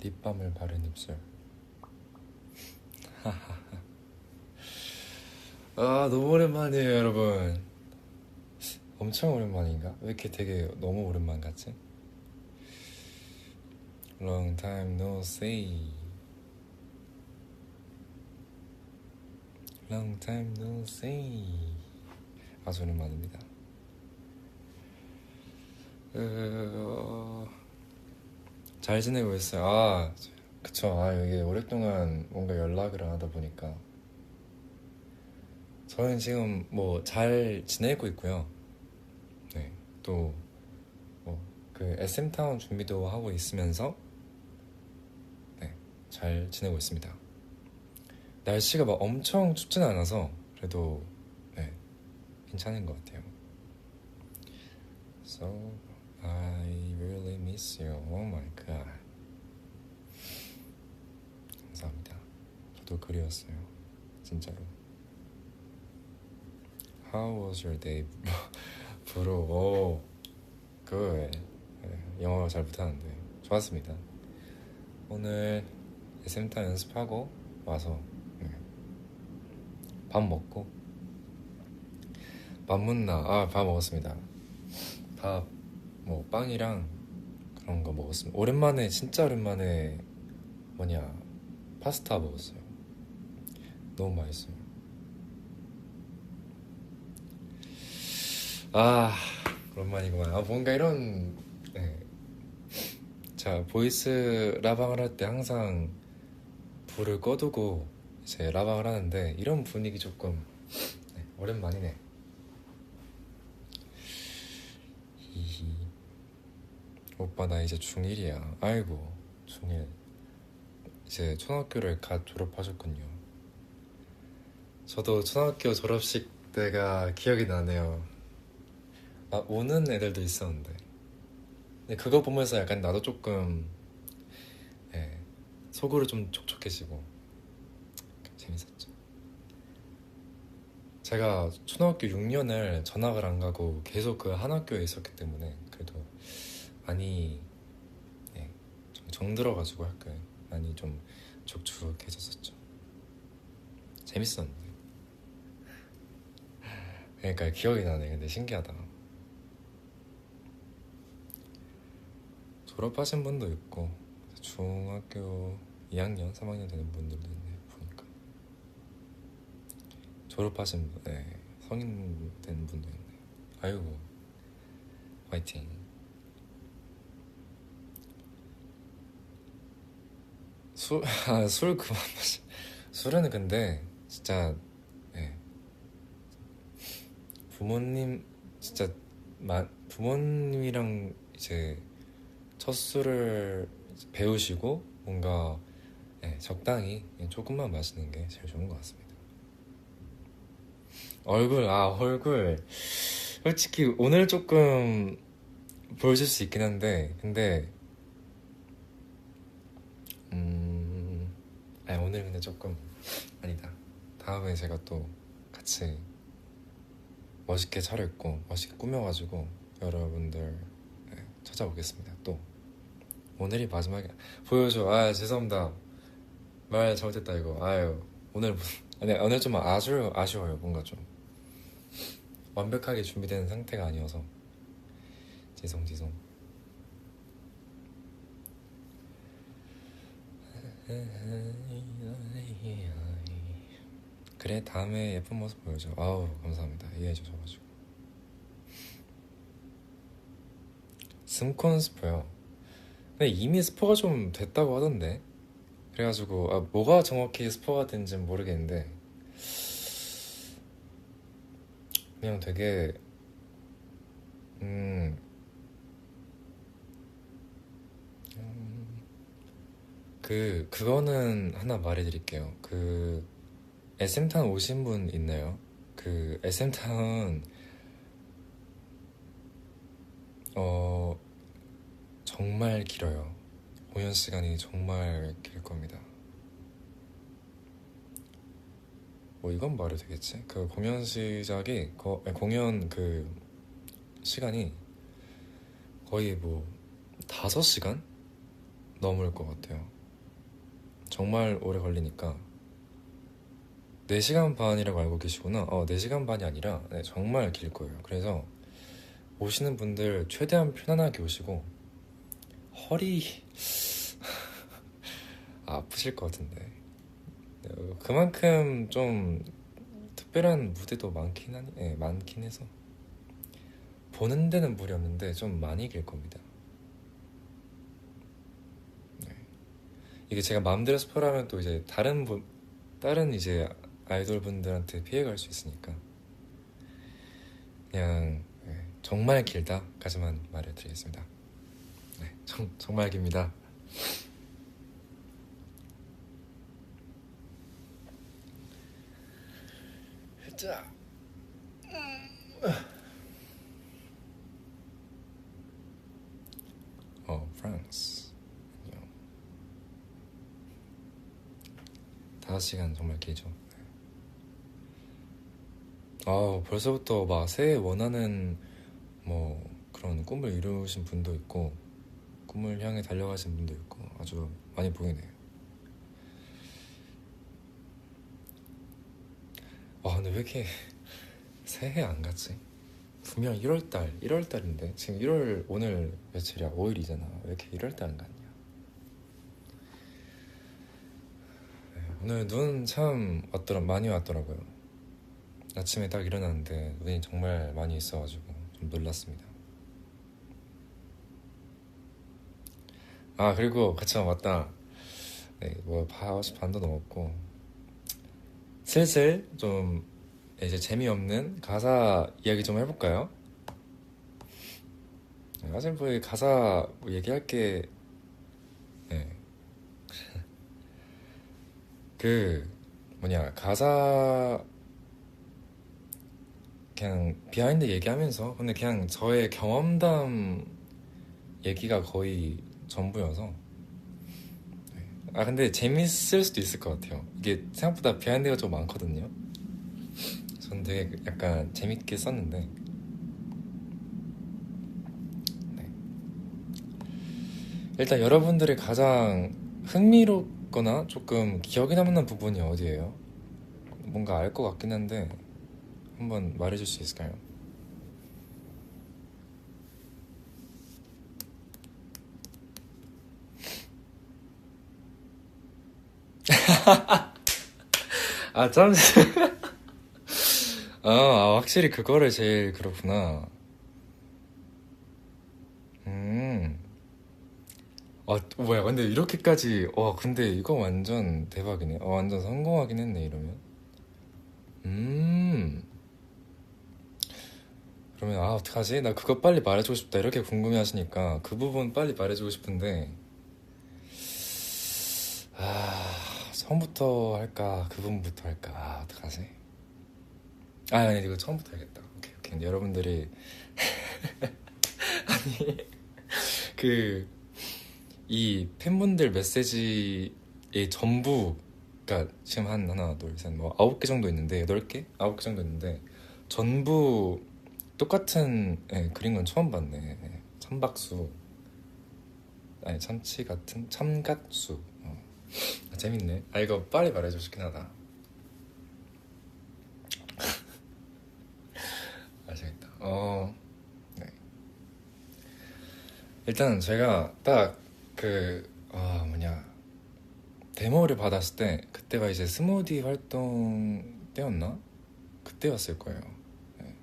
립밤을 바른 입술. 아, 너무 오랜만이에요, 여러분. 엄청 오랜만인가? 왜 이렇게 되게 너무 오랜만 같지? Long time no see. Long time no see. 아주 오랜만입니다. 잘 지내고 있어요. 그쵸. 이게 오랫동안 뭔가 연락을 안 하다 보니까 저는 지금 뭐 잘 지내고 있고요. 네, 또 그 SM타운 준비도 하고 있으면서 네, 잘 지내고 있습니다. 날씨가 막 엄청 춥진 않아서 그래도 네, 괜찮은 것 같아요. So I really miss you. Oh my god. 감사합니다. 저도 그리웠어요. 진짜로. How was your day? 브로. good. 영어 잘 못하는데 좋았습니다. 오늘 SM타 연습하고 와서 밥 먹고 밥 먹었습니다. 뭐 빵이랑 그런 거 먹었습니다. 오랜만에 진짜 오랜만에 파스타 먹었어요. 너무 맛있어요. 오랜만이구만. 뭔가 이런 자, 보이스 라방을 할 때 항상 불을 꺼두고 이제 라방을 하는데 이런 분위기 조금 오랜만이네. 히히. 오빠 나 이제 중1이야. 아이고, 중1. 이제 초등학교를 갓 졸업하셨군요. 저도 초등학교 졸업식 때가 기억이 나네요. 오는 애들도 있었는데 근데 그거 보면서 약간 나도 조금 속으로 좀 촉촉해지고 재밌었죠. 제가 초등학교 6년을 전학을 안 가고 계속 그 한 학교에 있었기 때문에 그래도 많이 좀 정들어가지고 학교에 많이 좀 촉촉해졌었죠. 재밌었는데. 그러니까 기억이 나네. 근데 신기하다. 졸업하신 분도 있고 중학교 2학년, 3학년 되는 분들도 있네요. 보니까 졸업하신 분, 성인 된 분도 있네요. 아이고, 화이팅. 술 그만 마시. 술은 근데 진짜 부모님이랑 이제 첫 술을 배우시고 뭔가 적당히 조금만 마시는 게 제일 좋은 것 같습니다. 얼굴 솔직히 오늘 조금 보여줄 수 있긴 한데 근데 오늘 근데 조금 아니다. 다음에 제가 또 같이 멋있게 차려입고 멋있게 꾸며가지고 여러분들 찾아오겠습니다. 또 오늘이 마지막이야. 보여줘. 죄송합니다. 말 잘못했다 이거. 오늘 좀 아쉬워요. 뭔가 좀 완벽하게 준비된 상태가 아니어서 지성. 그래, 다음에 예쁜 모습 보여줘. 감사합니다. 이해해주셔가지고. 스콘 스포요. 근데 이미 스포가 좀 됐다고 하던데. 그래가지고 뭐가 정확히 스포가 된지는 모르겠는데 그냥 되게 그거는 하나 말해드릴게요. 그 SM타운 오신 분 있나요? 그 SM타운 정말 길어요. 공연 시간이 정말 길 겁니다. 이건 말해도 되겠지? 그 공연 시작이 공연 그 시간이 거의 5시간? 넘을 것 같아요. 정말 오래 걸리니까. 4시간 반이라고 알고 계시구나. 4시간 반이 아니라 네, 정말 길 거예요. 그래서 오시는 분들 최대한 편안하게 오시고 허리 아프실 것 같은데. 네, 그만큼 좀 특별한 무대도 많긴 해서 보는 데는 무리 없는데 좀 많이 길 겁니다. 네. 이게 제가 마음대로 스포하면 또 이제 다른 이제 아이돌 분들한테 피해갈 수 있으니까 그냥 정말 길다까지만 말해드리겠습니다. 네, 정말 깁니다. 자, 프랑스. 5시간 정말 길죠. 벌써부터 막 새해 원하는 뭐 그런 꿈을 이루신 분도 있고 꿈을 향해 달려가신 분도 있고 아주 많이 보이네요. 근데 왜 이렇게 새해 안 갔지? 분명 1월달인데 지금 1월 오늘 며칠이야? 5일이잖아. 왜 이렇게 1월달 안 갔냐? 네, 오늘 눈 참 많이 왔더라고요. 아침에 딱 일어났는데 눈이 정말 많이 있어가지고 좀 놀랐습니다. 그리고 그쵸, 맞다. 네, 뭐 5시 반도 넘었고 슬슬 좀 이제 재미없는 가사 이야기 좀 해볼까요? 사실 뭐 가사 뭐 얘기할 게 네. 그 가사 그냥 비하인드 얘기하면서 근데 그냥 저의 경험담 얘기가 거의 전부여서 근데 재밌을 수도 있을 것 같아요. 이게 생각보다 비하인드가 좀 많거든요. 전 되게 약간 재밌게 썼는데 네. 일단 여러분들이 가장 흥미롭거나 조금 기억에 남는 부분이 어디예요? 뭔가 알 것 같긴 한데 한번 말해줄 수 있을까요? 잠시 확실히 그거를 제일 그렇구나. 뭐야, 근데 이렇게까지, 근데 이거 완전 대박이네. 완전 성공하긴 했네, 이러면. 그러면, 어떡하지? 나 그거 빨리 말해주고 싶다. 이렇게 궁금해 하시니까 그 부분 빨리 말해주고 싶은데, 처음부터 할까? 그 부분부터 할까? 어떡하지? 아니, 이거 처음부터 해야겠다. 오케이, 오케이. 근데 여러분들이, 아니, 이 팬분들 메시지의 전부, 그러니까 지금 한 하나, 둘, 셋, 뭐 9개 정도 있는데 8개? 9개 정도 있는데 전부 똑같은 그린 건 처음 봤네. 참박수, 아니 참치 같은 참갓수. 재밌네. 이거 빨리 말해주고 싶긴 하다. 재밌다. 네. 일단 제가 딱 데모를 받았을 때 그때가 이제 스무디 활동 때였나? 그때였을 거예요. 네.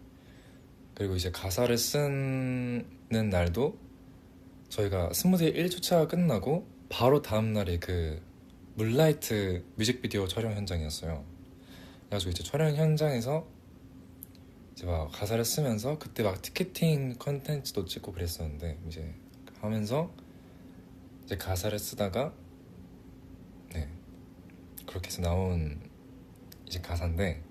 그리고 이제 가사를 쓰는 날도 저희가 스무디 1주차가 끝나고 바로 다음날이 그 물라이트 뮤직비디오 촬영 현장이었어요. 그래가지고 이제 촬영 현장에서 이제 막 가사를 쓰면서 그때 막 티켓팅 컨텐츠도 찍고 그랬었는데 이제 하면서 이제 가사를 쓰다가 네 그렇게 해서 나온 이제 가사인데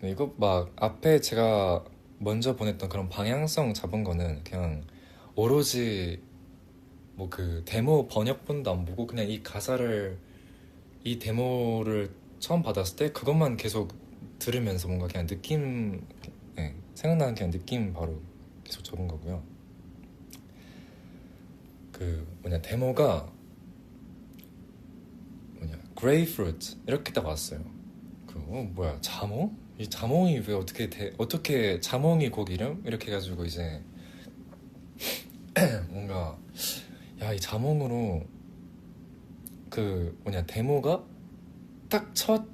이거 막 앞에 제가 먼저 보냈던 그런 방향성 잡은 거는 그냥 오로지 뭐 그 데모 번역본도 안 보고 그냥 이 데모를 처음 받았을 때 그것만 계속 들으면서 뭔가 그냥 생각나는 그냥 느낌 바로 계속 적은 거고요. 그 데모가 grapefruit 이렇게 딱 왔어요. 자몽? 이 자몽이 왜 어떻게 자몽이 곡 이름? 이렇게 해가지고 이제 뭔가 이 자몽으로 데모가 딱 첫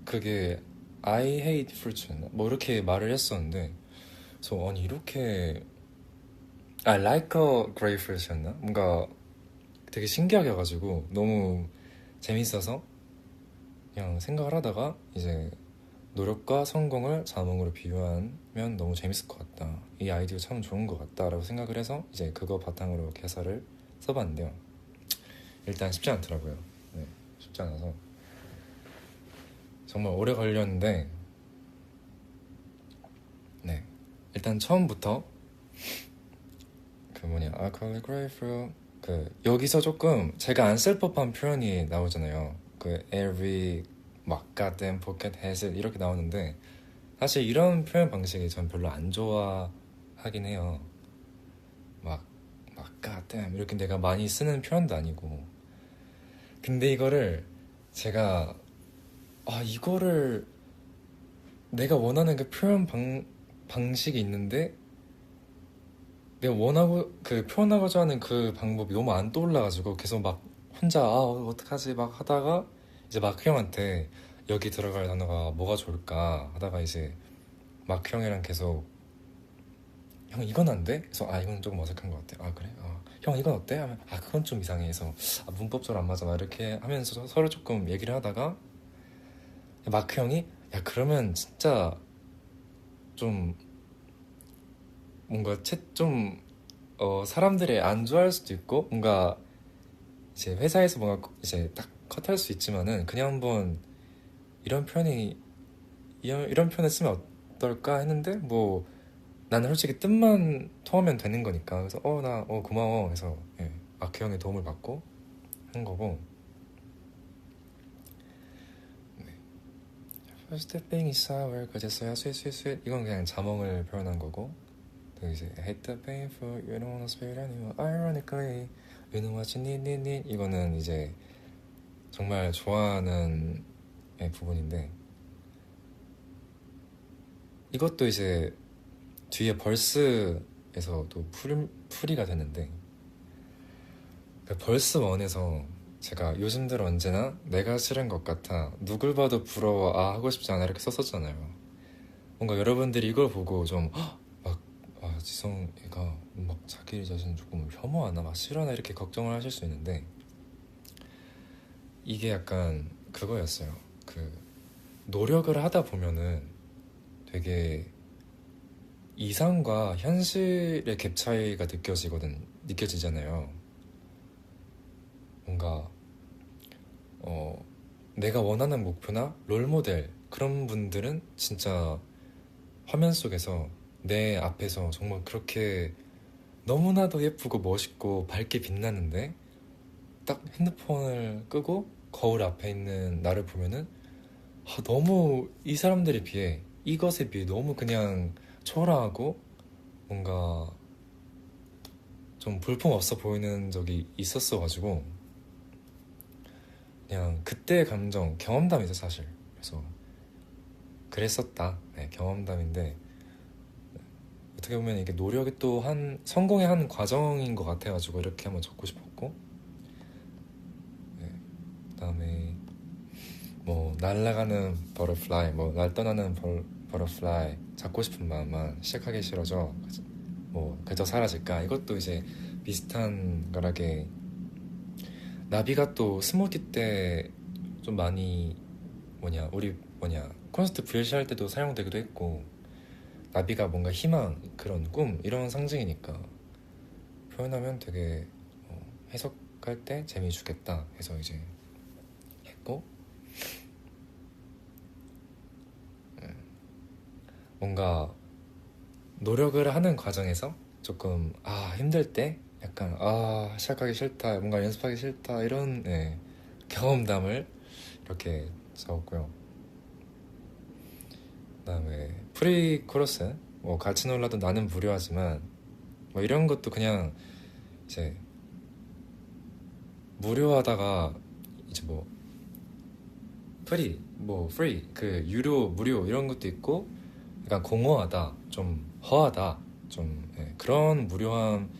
그게 I hate fruits였나? 뭐 이렇게 말을 했었는데 그래서 아니 이렇게 like a grapefruit였나? 뭔가 되게 신기하게 해가지고 너무 재밌어서 그냥 생각을 하다가 이제 노력과 성공을 자몽으로 비유하면 너무 재밌을 것 같다. 이 아이디어 참 좋은 것 같다라고 생각을 해서 이제 그거 바탕으로 개사를 써봤는데요. 일단 쉽지 않더라고요. 네, 쉽지 않아서 정말 오래 걸렸는데 네, 일단 처음부터 I call it grapefruit 여기서 조금 제가 안 쓸 법한 표현이 나오잖아요. every 막 goddamn pocket has it 이렇게 나오는데 사실 이런 표현 방식이 전 별로 안 좋아하긴 해요. 막 goddamn 이렇게 내가 많이 쓰는 표현도 아니고 근데 이거를 제가 이거를 내가 원하는 그 표현 방식이 있는데 내가 원하고 표현하고자 하는 그 방법이 너무 안 떠올라가지고 계속 막 혼자 어떡하지 막 하다가 이제 마크 형한테 여기 들어갈 단어가 뭐가 좋을까 하다가 이제 마크 형이랑 계속 형 이건 안 돼? 그래서 이건 조금 어색한 것 같아. 그래? 형 이건 어때? 하면 그건 좀 이상해. 해서 문법적으로 안 맞아. 이렇게 하면서 서로 조금 얘기를 하다가 마크 형이 그러면 진짜 좀 뭔가 사람들이 안 좋아할 수도 있고 뭔가 이제 회사에서 뭔가 이제 딱 컷할 수 있지만은 그냥 한번 이런 표현을 쓰면 어떨까 했는데 뭐 나는 솔직히 뜻만 통하면 되는 거니까 그래서 나 고마워 해서 마크 형의 도움을 받고 한 거고 First thing is sour 그제서야 sweet 이건 그냥 자몽을 표현한 거고 또 이제 I hate the painful you don't wanna spit anymore ironically you know what you need 이거는 이제 정말 좋아하는 부분인데 이것도 이제 뒤에 벌스에서 또 풀이가 되는데 벌스 1에서 제가 요즘 들어 언제나 내가 싫은 것 같아 누굴 봐도 부러워 하고 싶지 않아 이렇게 썼었잖아요. 뭔가 여러분들이 이걸 보고 좀 지성 얘가 막 자기 자신 조금 혐오하나 막 싫어하나 이렇게 걱정을 하실 수 있는데 이게 약간 그거였어요. 노력을 하다 보면은 되게 이상과 현실의 갭 차이가 느껴지잖아요. 뭔가 내가 원하는 목표나 롤모델 그런 분들은 진짜 화면 속에서 내 앞에서 정말 그렇게 너무나도 예쁘고 멋있고 밝게 빛나는데 딱 핸드폰을 끄고 거울 앞에 있는 나를 보면은 너무 이 사람들에 비해 이것에 비해 너무 그냥 초라하고 뭔가 좀 볼품없어 보이는 적이 있었어가지고 그냥 그때의 감정 경험담이죠 사실. 그래서 그랬었다. 경험담인데 어떻게 보면 이게 노력이 또 성공의 한 과정인 것 같아가지고 이렇게 한번 적고 싶었고 그다음에 뭐 날아가는 버터플라이 날 떠나는 버터플라이 잡고 싶은 마음만 시작하기 싫어져 뭐 그저 사라질까 이것도 이제 비슷한 거라게 나비가 또 스무디 때 좀 많이 콘서트 VLC 할 때도 사용되기도 했고 나비가 뭔가 희망 그런 꿈 이런 상징이니까 표현하면 되게 해석할 때 재미 주겠다 해서 이제 했고 뭔가 노력을 하는 과정에서 조금 힘들 때 약간 시작하기 싫다 뭔가 연습하기 싫다 이런 경험담을 이렇게 적었고요. 그 다음에 프리 코러스 뭐 같이 놀라도 나는 무료하지만 뭐 이런 것도 그냥 이제 무료하다가 이제 뭐 free 그 유료 무료 이런 것도 있고 약간 공허하다 좀 허하다 좀 그런 무료함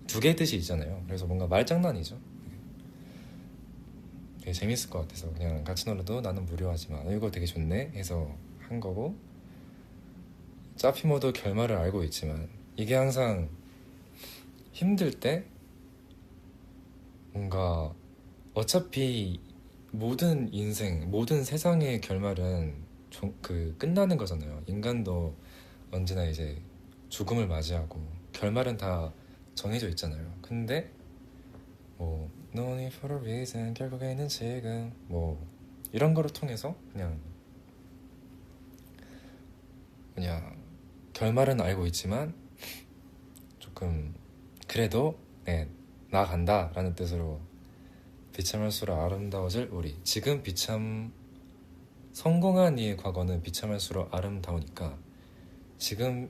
두 개 뜻이 있잖아요. 그래서 뭔가 말장난이죠. 되게 재밌을 것 같아서 그냥 같이 놀아도 나는 무료하지만 이거 되게 좋네 해서 한 거고, 짜피모도 결말을 알고 있지만 이게 항상 힘들 때 뭔가 어차피 모든 인생 모든 세상의 결말은 그 끝나는 거잖아요. 인간도 언제나 이제 죽음을 맞이하고 결말은 다 정해져 있잖아요. 근데 뭐 No need for a reason 결국에는 지금 뭐 이런 거를 통해서 그냥 결말은 알고 있지만 조금 그래도 나아간다 라는 뜻으로 비참할수록 아름다워질 우리. 지금 성공한 이의 과거는 비참할수록 아름다우니까 지금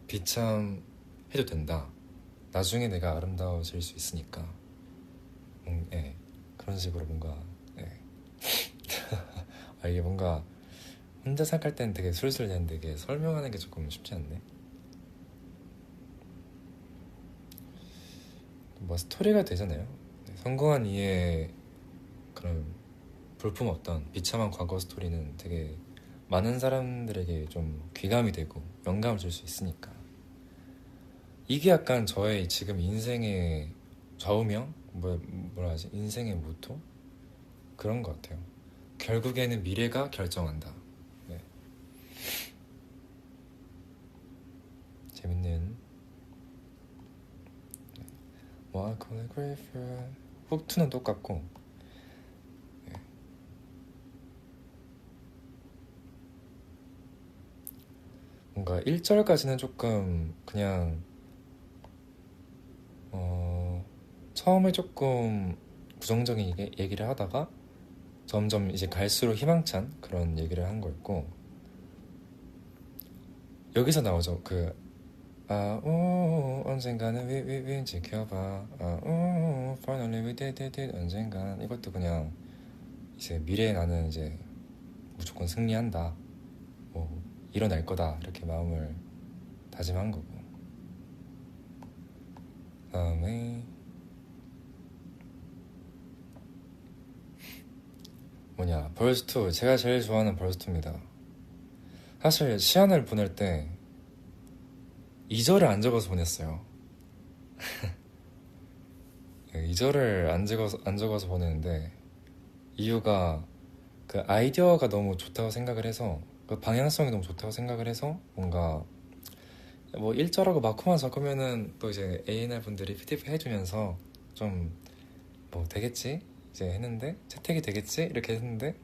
비참해도 된다. 나중에 내가 아름다워질 수 있으니까. 그런 식으로 뭔가 이게 뭔가 혼자 생각할 때는 되게 술술 되는데 이게 설명하는 게 조금 쉽지 않네. 뭐 스토리가 되잖아요. 성공한 이의 그런 볼품 없던 비참한 과거 스토리는 되게 많은 사람들에게 좀 귀감이 되고 영감을 줄 수 있으니까. 이게 약간 저의 지금 인생의 좌우명? 뭐라 하지? 인생의 모토? 그런 것 같아요. 결국에는 미래가 결정한다. 재밌는 훅2는 똑같고 뭔가 1절까지는 조금 그냥 처음에 조금 부정적인 얘기를 하다가 점점 이제 갈수록 희망찬 그런 얘기를 한 거였고, 여기서 나오죠. 언젠가는 we 지켜봐. finally we did it. 언젠간. 이것도 그냥 이제 미래에 나는 이제 무조건 승리한다. 뭐 일어날 거다. 이렇게 마음을 다짐한 거고. 다음에 벌스2. 제가 제일 좋아하는 벌스2입니다. 사실 시안을 보낼 때 2절을 안 적어서 보냈어요. 2절을 안 적어서 보내는데 이유가 그 아이디어가 너무 좋다고 생각을 해서, 그 방향성이 너무 좋다고 생각을 해서 뭔가 뭐 1절하고 마코만 적으면은 또 이제 A&R 분들이 피드백 해주면서 좀 뭐 되겠지 이제 했는데, 채택이 되겠지 이렇게 했는데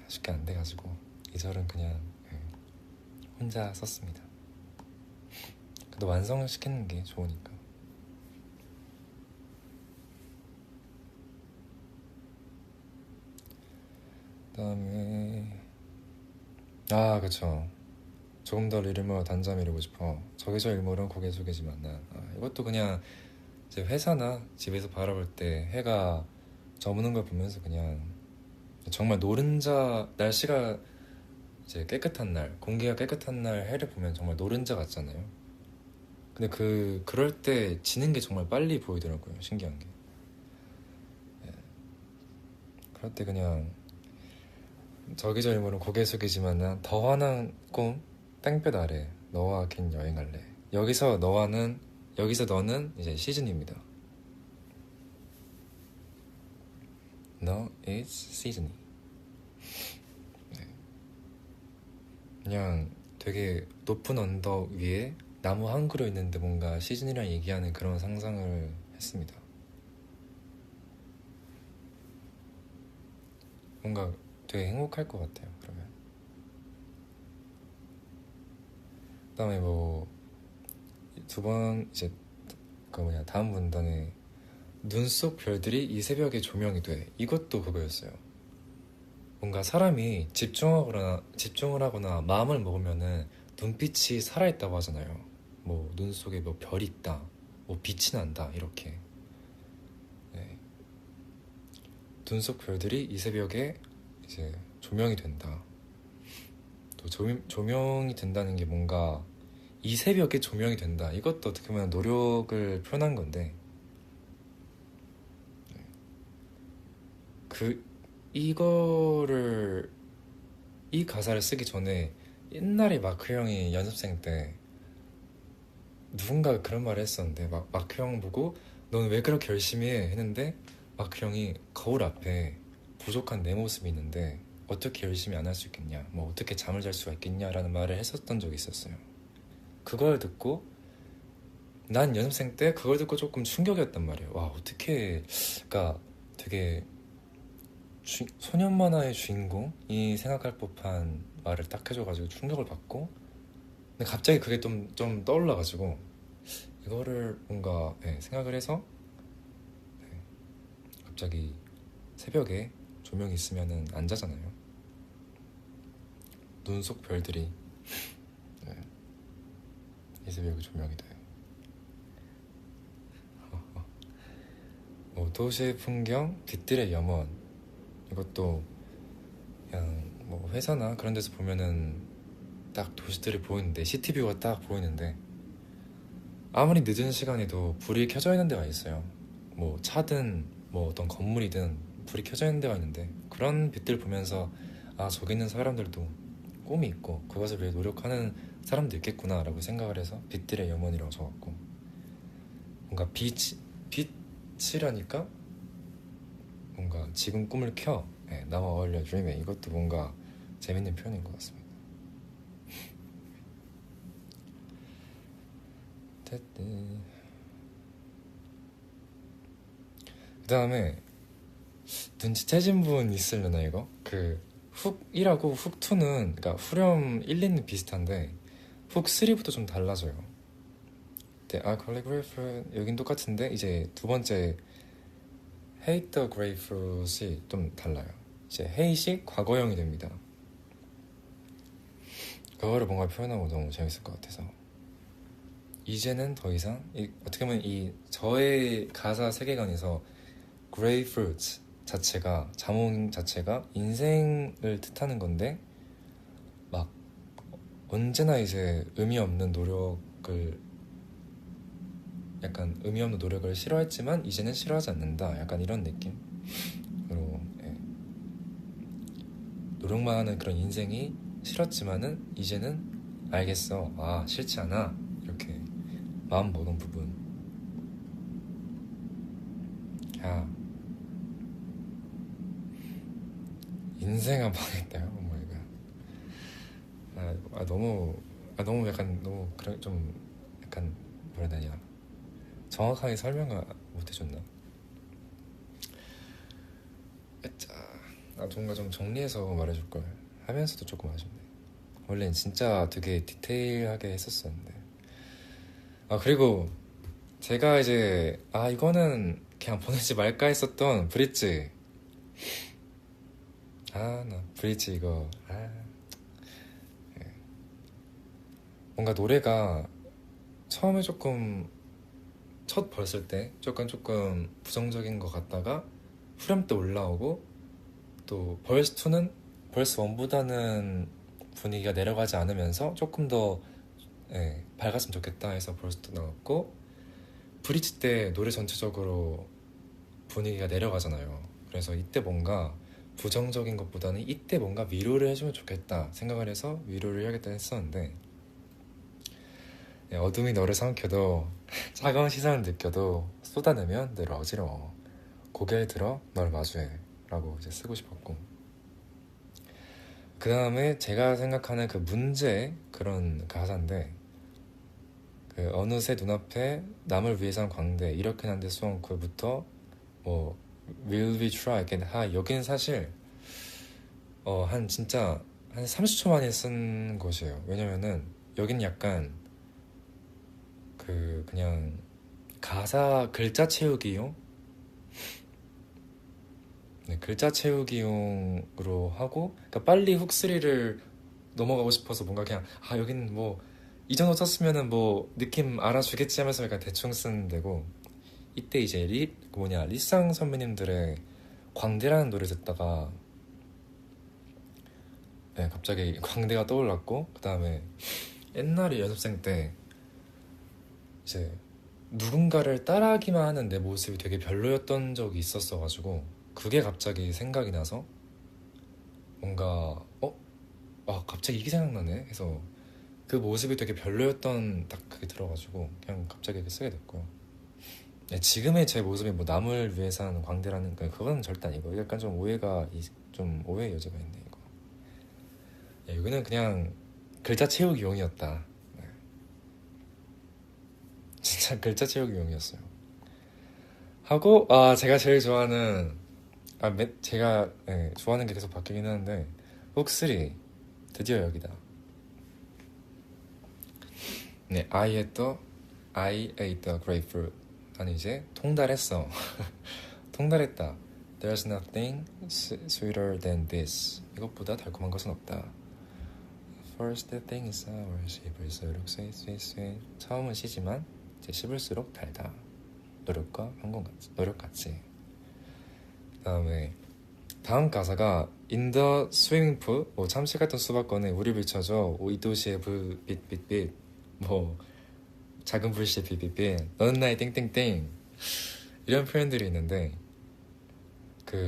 쉽게 안 돼가지고 2절은 그냥 혼자 썼습니다. 그래도 완성시키는 게 좋으니까. 그다음에 그쵸. 조금 더 리듬으로 단잠 이루고 싶어. 저기저 일몰은 고개 숙이지만 난. 이것도 그냥 이제 회사나 집에서 바라볼 때 해가 저무는 걸 보면서 그냥 정말 노른자, 날씨가 이제 깨끗한 날, 공기가 깨끗한 날 해를 보면 정말 노른자 같잖아요. 근데 그럴 때 지는 게 정말 빨리 보이더라고요. 신기한 게. 그럴 때 그냥 저기저 일몰은 고개 숙이지만 난 더 환한 꿈 땡볕 아래 너와 긴 여행할래. 여기서 너는 이제 시즌입니다. No, it's season이. 그냥 되게 높은 언덕 위에 나무 한 그루 있는데 뭔가 시즌이랑 얘기하는 그런 상상을 했습니다. 뭔가 되게 행복할 것 같아요. 그러면 그다음에 뭐 두 번 이제 다음 문단에 눈 속 별들이 이 새벽에 조명이 돼. 이것도 그거였어요. 뭔가 사람이 집중을 하거나 마음을 먹으면은 눈빛이 살아있다고 하잖아요. 뭐 눈 속에 뭐 별이 있다, 뭐 빛이 난다 이렇게. 네. 눈 속 별들이 이 새벽에 이제 조명이 된다. 또 조명이 된다는 게 뭔가 이 새벽에 조명이 된다. 이것도 어떻게 보면 노력을 표현한 건데 그 이거를 이 가사를 쓰기 전에 옛날에 마크 형이 연습생 때 누군가가 그런 말을 했었는데 마크 형 보고 넌 왜 그렇게 열심히 해? 했는데 마크 형이 거울 앞에 부족한 내 모습이 있는데 어떻게 열심히 안 할 수 있겠냐, 뭐 어떻게 잠을 잘 수가 있겠냐라는 말을 했었던 적이 있었어요. 그걸 듣고 난 연습생 때 그걸 듣고 조금 충격이었단 말이에요. 와, 어떻게, 그러니까 되게 소년 만화의 주인공이 생각할 법한 말을 딱 해줘가지고 충격을 받고, 근데 갑자기 그게 좀 떠올라가지고 이거를 뭔가 생각을 해서 갑자기 새벽에 조명이 있으면은 안 자잖아요. 눈 속 별들이 이 새벽에 조명이 돼. 도시의 풍경, 빛들의 염원. 이것도 그냥 뭐 회사나 그런 데서 보면은 딱 도시들이 보이는데, 시티뷰가 딱 보이는데 아무리 늦은 시간에도 불이 켜져 있는 데가 있어요. 뭐 차든 뭐 어떤 건물이든 불이 켜져 있는 데가 있는데, 그런 빛들 보면서 아, 저기 있는 사람들도 꿈이 있고 그것을 위해 노력하는 사람도 있겠구나 라고 생각을 해서 빛들의 염원이라고 적었고, 뭔가 빛이라니까 뭔가 지금 꿈을 켜, 나와 어울려 dream에, 이것도 뭔가 재밌는 표현인 것 같습니다. 그 다음에 눈치채신 분 있으려나 이거? 그 훅 1하고 훅 2는, 그러니까 후렴 1, 2는 비슷한데 훅 3부터 좀 달라져요. 네, calligraph 여긴 똑같은데 이제 두 번째 hate the grapefruit이 좀 달라요. 이제 hate이 과거형이 됩니다. 그거를 뭔가 표현하고 너무 재밌을 것 같아서, 이제는 더 이상 어떻게 보면 이 저의 가사 세계관에서 grapefruit 자체가, 자몽 자체가 인생을 뜻하는 건데, 막 언제나 이제 의미 없는 노력을, 약간 의미 없는 노력을 싫어했지만 이제는 싫어하지 않는다, 약간 이런 느낌으로, 노력만 하는 그런 인생이 싫었지만은 이제는 알겠어, 아 싫지 않아, 이렇게 마음 먹은 부분. 야, 인생아 망했다요. 오마이갓. 너무 약간 너무 그런 좀 약간 뭐라 해야 되냐, 정확하게 설명을 못 해줬나? 뭔가 좀 정리해서 말해줄 걸 하면서도 조금 아쉽네. 원래는 진짜 되게 디테일하게 했었었는데. 그리고 제가 이제 이거는 그냥 보내지 말까 했었던 브릿지. 나 브릿지 이거 뭔가 노래가 처음에 조금 첫 벌쓸 때 조금 부정적인 것 같다가 후렴 때 올라오고, 또 벌스 2는 벌스 1보다는 분위기가 내려가지 않으면서 조금 더 밝았으면 좋겠다 해서 벌스 2 나왔고, 브릿지 때 노래 전체적으로 분위기가 내려가잖아요. 그래서 이때 뭔가 부정적인 것보다는 이때 뭔가 위로를 해주면 좋겠다 생각을 해서 위로를 해야겠다 했었는데, 어둠이 너를 삼켜도 차가운 시선을 느껴도 쏟아내면 늘 어지러워, 고개를 들어 널 마주해 라고 이제 쓰고 싶었고, 그 다음에 제가 생각하는 그 문제, 그런 가사인데, 그 어느새 눈앞에 남을 위해선 광대 이렇게 난데 수원 그부터 뭐 will we try again, 여기는 사실 진짜 한 30초 만에 쓴 것이에요. 왜냐면은 여기는 약간 그냥 가사 글자 채우기용, 글자 채우기용으로 하고, 그러니까 빨리 훅3를 넘어가고 싶어서 뭔가 그냥 여기는 뭐 이 정도 썼으면은 뭐 느낌 알아주겠지 하면서 약간 대충 쓰는 데고, 이때 이제 리쌍 선배님들의 광대라는 노래 듣다가 네, 갑자기 광대가 떠올랐고, 그 다음에 옛날에 연습생 때 이제 누군가를 따라하기만 하는 내 모습이 되게 별로였던 적이 있었어가지고, 그게 갑자기 생각이 나서 뭔가 갑자기 이게 생각나네 해서 그 모습이 되게 별로였던 딱 그게 들어가지고 그냥 갑자기 이렇게 쓰게 됐고요. 네, 지금의 제 모습이 뭐 남을 위해서 하는 광대라는 그건 절대 아니고, 약간 좀 좀 오해의 여지가 있네 이거. 네, 여기는 그냥 글자 채우기 용이었다. 네. 진짜 글자 채우기 용이었어요. 하고 제가 제일 좋아하는 제가 좋아하는 게 계속 바뀌긴 하는데, 훅3 드디어 여기다. 네, I ate the grapefruit. 나는 이제 통달했어. 통달했다. There's nothing sweeter than this. 이것보다 달콤한 것은 없다. First thing is sour, 씹을수록 sweet. 처음은 시지만 이제 씹을수록 달다. 노력과 노력같이. 그다음에 다음 가사가 In the swimming pool, 뭐 참치 같은 수박권에 우리 비춰줘. 이 도시의 불 빛 뭐 작은 불씨의 빛 너는 나의 땡땡땡, 이런 표현들이 있는데,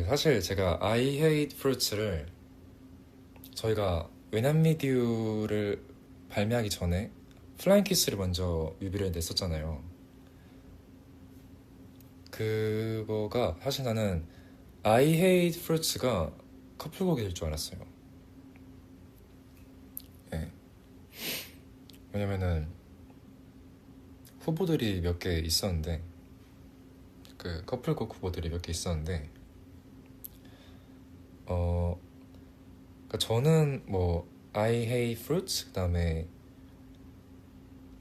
사실 제가 I hate fruits를 저희가 외남미듀를 발매하기 전에 플라잉 키스를 먼저 뮤비를 냈었잖아요. 그거가 사실 나는 I hate fruits가 커플곡이 될 줄 알았어요. 네. 왜냐면은 후보들이 몇 개 있었는데, 그 커플곡 후보들이 몇 개 있었는데, 그러니까 저는 뭐 I hate fruits, 그 다음에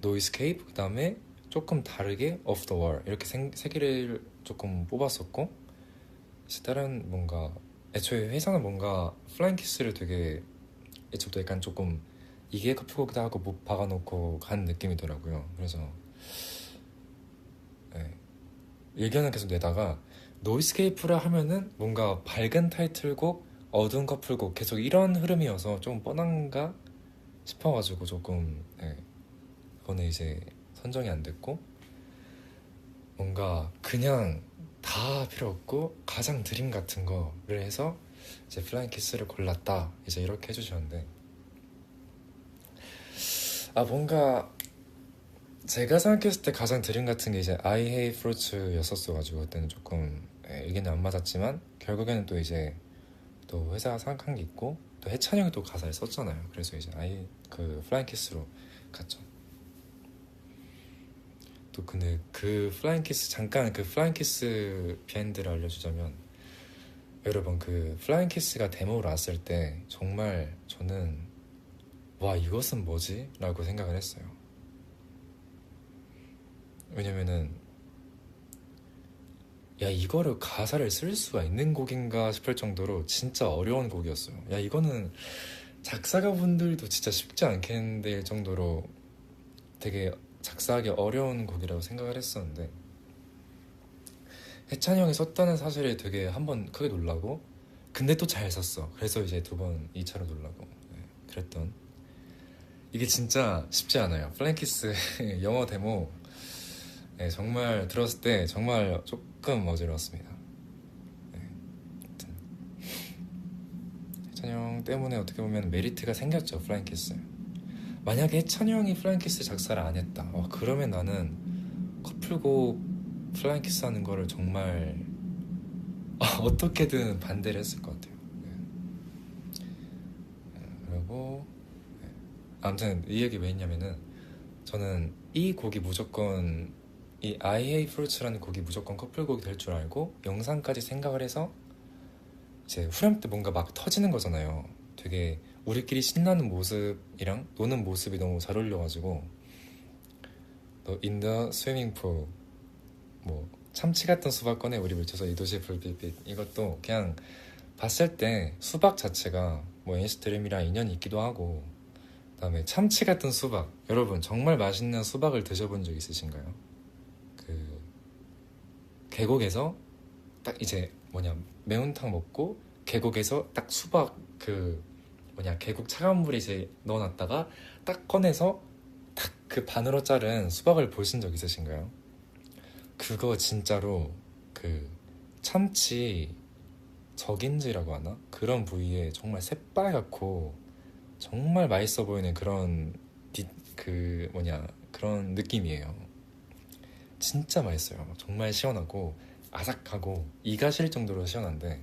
No escape, 그 다음에 조금 다르게 off the wall, 이렇게 세 개를 조금 뽑았었고, 다른 뭔가 애초에 회사는 뭔가 플라잉 키스를 되게 애초부터 약간 조금 이게 커플곡이다 하고 못 박아놓고 간 느낌이더라고요. 그래서 의견은 계속 내다가 노이스케이프라 하면은 뭔가 밝은 타이틀곡, 어두운 커플곡, 계속 이런 흐름이어서 좀 뻔한가 싶어가지고 조금 그거는 이제 선정이 안 됐고, 뭔가 그냥 다 필요 없고 가장 드림 같은 거를 해서 이제 플라잉 키스를 골랐다, 이제 이렇게 해주셨는데, 뭔가 제가 생각했을 때 가장 드림 같은 게 이제 I hate fruits였었어가지고 그때는 조금 의견이 안 맞았지만, 결국에는 또 이제 또 회사가 생각한 게 있고, 또 해찬이 형이 또 가사를 썼잖아요. 그래서 이제 플라잉 키스로 갔죠. 또 근데 잠깐 그 플라잉 키스 비하인드를 알려주자면, 여러분 플라잉 키스가 데모로 왔을 때 정말 저는 와, 이것은 뭐지? 라고 생각을 했어요. 왜냐면은 이거를 가사를 쓸 수가 있는 곡인가 싶을 정도로 진짜 어려운 곡이었어요. 이거는 작사가분들도 진짜 쉽지 않겠는데 정도로 되게 작사하기 어려운 곡이라고 생각을 했었는데, 해찬이 형이 썼다는 사실에 되게 한번 크게 놀라고, 근데 또 잘 썼어. 그래서 이제 2차로 놀라고 그랬던, 이게 진짜 쉽지 않아요. 플라잉 키스 영어 데모 정말 들었을 때 정말 조금 어지러웠습니다. 해찬이 형 때문에 어떻게 보면 메리트가 생겼죠, 플라잉 키스. 만약에 해찬이 형이 플라잉 키스 작사를 안 했다, 그러면 나는 커플곡 플라잉 키스 하는 거를 정말 어떻게든 반대를 했을 것 같아요. 그리고 아무튼 이 얘기 왜 했냐면은, 저는 이 곡이 무조건 이 I hate fruits라는 곡이 무조건 커플곡이 될 줄 알고 영상까지 생각을 해서, 이제 후렴 때 뭔가 막 터지는 거잖아요. 되게 우리끼리 신나는 모습이랑 노는 모습이 너무 잘 어울려가지고, 또 In the swimming pool, 뭐 참치 같은 수박권에 우리 물쳐서 이 도시의 불빛, 이것도 그냥 봤을 때 수박 자체가 뭐 NCT 드림이랑 인연이 있기도 하고, 그다음에 참치 같은 수박. 여러분 정말 맛있는 수박을 드셔본 적 있으신가요? 그 계곡에서 딱 이제 매운탕 먹고 계곡에서 딱 수박 계곡 차가운 물에 이제 넣어놨다가 딱 꺼내서 딱 그 반으로 자른 수박을 보신 적 있으신가요? 그거 진짜로 그 참치 적인지라고 하나? 그런 부위에 정말 새빨갛고 정말 맛있어 보이는 그런 느낌이에요. 진짜 맛있어요. 정말 시원하고 아삭하고 이가 시릴 정도로 시원한데,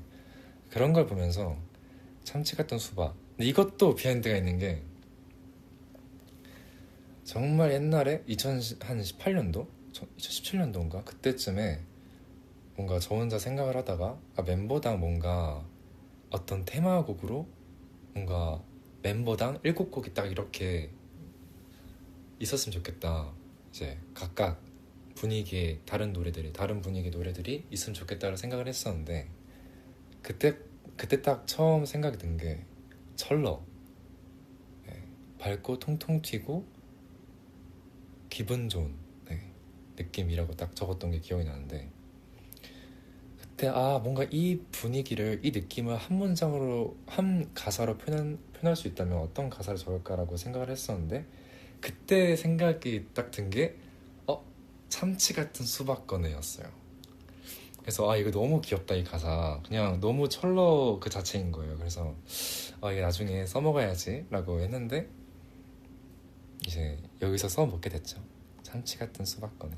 그런 걸 보면서 참치 같은 수박. 근데 이것도 비하인드가 있는 게, 정말 옛날에 2018년도? 2017년도인가? 그때쯤에 뭔가 저 혼자 생각을 하다가 멤버당 뭔가 어떤 테마곡으로 뭔가 멤버당 7곡이 딱 이렇게 있었으면 좋겠다. 이제 각각 다른 분위기의 노래들이 있으면 좋겠다고 생각을 했었는데, 그때 딱 처음 생각이 든 게 철러. 네, 밝고 통통 튀고 기분 좋은 느낌이라고 딱 적었던 게 기억이 나는데, 그때 뭔가 이 분위기를, 이 느낌을 한 가사로 표현할 수 있다면 어떤 가사를 적을까라고 생각을 했었는데, 그때 생각이 딱 든 게 참치 같은 수박 꺼내였어요. 그래서 이거 너무 귀엽다, 이 가사. 그냥 너무 철러 그 자체인 거예요. 그래서 이게 나중에 써먹어야지 라고 했는데, 이제 여기서 써먹게 됐죠. 참치 같은 수박 꺼내.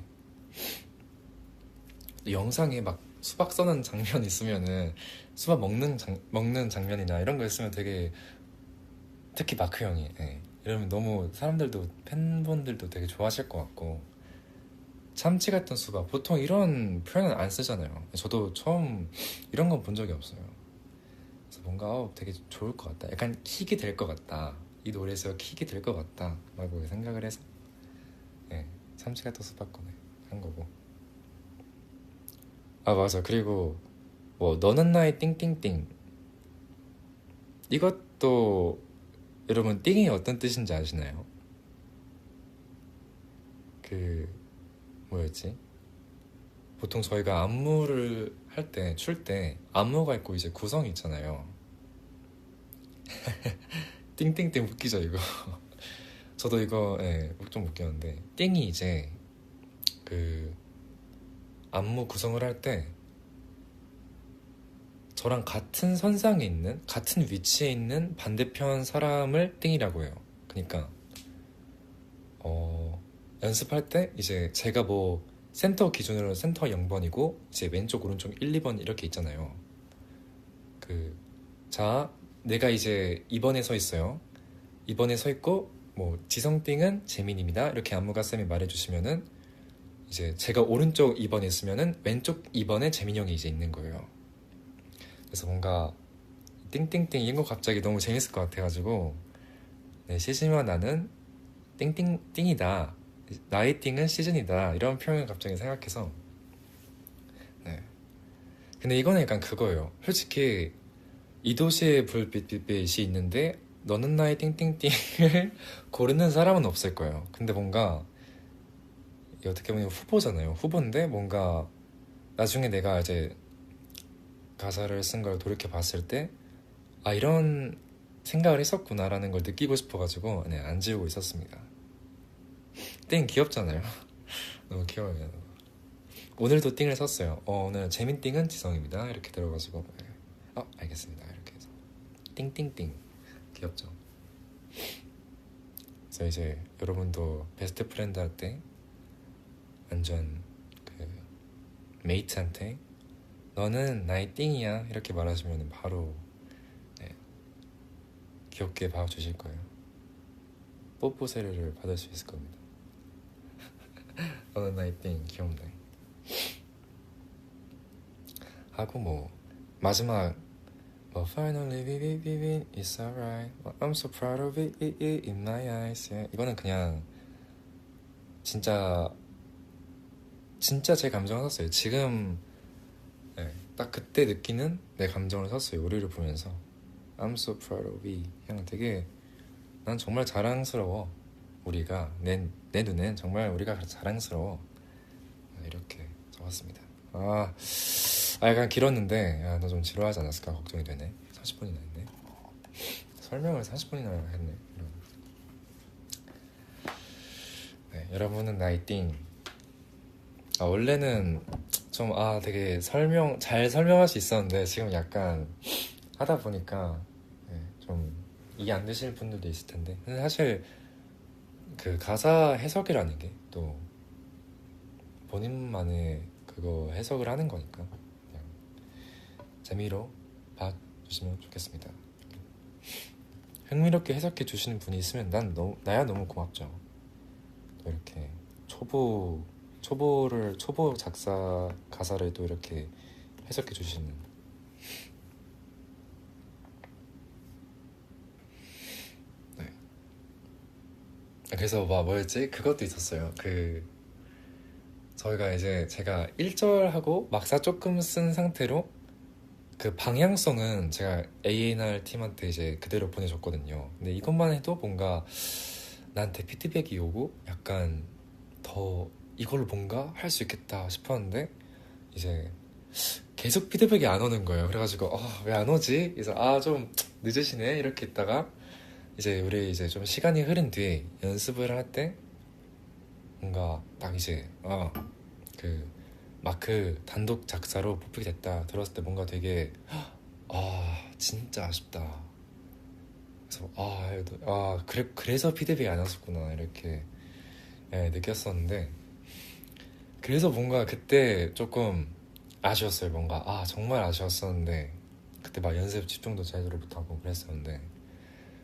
영상에 막 수박 써는 장면 있으면은, 수박 먹는 장면이나 이런 거 있으면 되게, 특히 마크 형이 이러면 너무 팬분들도 되게 좋아하실 것 같고, 참치 같은 수박, 보통 이런 표현은 안 쓰잖아요. 저도 처음 이런 건 본 적이 없어요. 그래서 뭔가 되게 좋을 것 같다, 약간 킥이 될 것 같다, 이 노래에서 킥이 될 것 같다 라고 생각을 해서 참치 같은 수박 꺼내 한 거고. 맞아. 그리고 너는 나의 띵띵띵, 이것도 여러분 띵이 어떤 뜻인지 아시나요? 뭐였지? 보통 저희가 안무를 할 때, 출 때 안무가 있고 이제 구성이 있잖아요. 띵띵띵 웃기죠 이거? 저도 이거 좀 웃겼는데, 띵이 이제 안무 구성을 할 때 저랑 같은 선상에 있는, 같은 위치에 있는 반대편 사람을 띵이라고 해요. 그러니까 연습할 때 이제 제가 센터 기준으로 센터 0번이고 이제 왼쪽 오른쪽 1, 2번 이렇게 있잖아요. 자, 내가 이제 2번에 서 있어요. 2번에 서 있고 지성띵은 재민입니다, 이렇게 안무가 쌤이 말해주시면은, 이제 제가 오른쪽 2번에 있으면은 왼쪽 2번에 재민 형이 이제 있는 거예요. 그래서 뭔가 띵띵띵 이거 갑자기 너무 재밌을 것 같아가지고, 시즌과 나는 띵띵띵이다, 나의 띵은 시즌이다, 이런 표현을 갑자기 생각해서. 근데 이거는 약간 그거예요. 솔직히 이 도시의 불빛빛빛이 있는데 너는 나의 띵띵띵을 고르는 사람은 없을 거예요. 근데 뭔가 이게 어떻게 보면 후보잖아요. 후보인데 뭔가 나중에 내가 이제 가사를 쓴 걸 돌이켜 봤을 때 이런 생각을 했었구나라는 걸 느끼고 싶어가지고 안 지우고 있었습니다. 띵 귀엽잖아요. 너무 귀여워요. 오늘도 띵을 썼어요. 오늘 재민띵은 지성입니다, 이렇게 들어가지고 알겠습니다, 이렇게 해서 띵띵띵 귀엽죠. 그래서 이제 여러분도 베스트 프렌드 할 때 완전 메이트한테 너는 나의 띵이야 이렇게 말하시면 바로 귀엽게 봐주실 거예요. 뽀뽀 세례를 받을 수 있을 겁니다. 너는 나의 띵 귀엽네 하고, 마지막 Finally we win, it's alright, I'm so proud of it, in my eyes. 이거는 그냥 진짜 제 감정을 썼어요. 지금 딱 그때 느끼는 내 감정을 썼어요. 우리를 보면서 I'm so proud of it. 그냥 되게 난 정말 자랑스러워. 우리가 내 눈엔 정말 우리가 자랑스러워. 이렇게 적었습니다. 약간 길었는데 너 좀 지루하지 않았을까 걱정이 되네. 40분이나 했네. 설명을 40분이나 했네. 네, 여러분은 나이띵. 원래는 좀 되게 잘 설명할 수 있었는데 지금 약간 하다 보니까 좀 이해 안 되시는 분들도 있을 텐데, 근데 사실 그 가사 해석이라는 게 또 본인만의 그거 해석을 하는 거니까 그냥 재미로 봐주시면 좋겠습니다. 흥미롭게 해석해 주시는 분이 있으면 나야 너무 고맙죠. 또 이렇게 초보 작사 가사를 또 이렇게 해석해 주시는. 네. 그래서 뭐였지? 그것도 있었어요. 저희가 이제 제가 1절하고 막사 조금 쓴 상태로 그 방향성은 제가 A&R 팀한테 이제 그대로 보내줬거든요. 근데 이것만 해도 뭔가 나한테 피드백이 오고 약간 더 이걸로 뭔가 할 수 있겠다 싶었는데 이제 계속 피드백이 안 오는 거예요. 그래가지고 왜 안 오지? 그래서 좀 늦으시네 이렇게 있다가 이제 우리 이제 좀 시간이 흐른 뒤에 연습을 할 때 뭔가 딱 이제 그 마크 단독 작사로 뽑히게 됐다 들었을 때 뭔가 되게 진짜 아쉽다. 그래서 그래서 피드백이 안 왔었구나 이렇게 느꼈었는데, 그래서 뭔가 그때 조금 아쉬웠어요. 뭔가 정말 아쉬웠었는데 그때 막 연습 집중도 제대로 못하고 그랬었는데,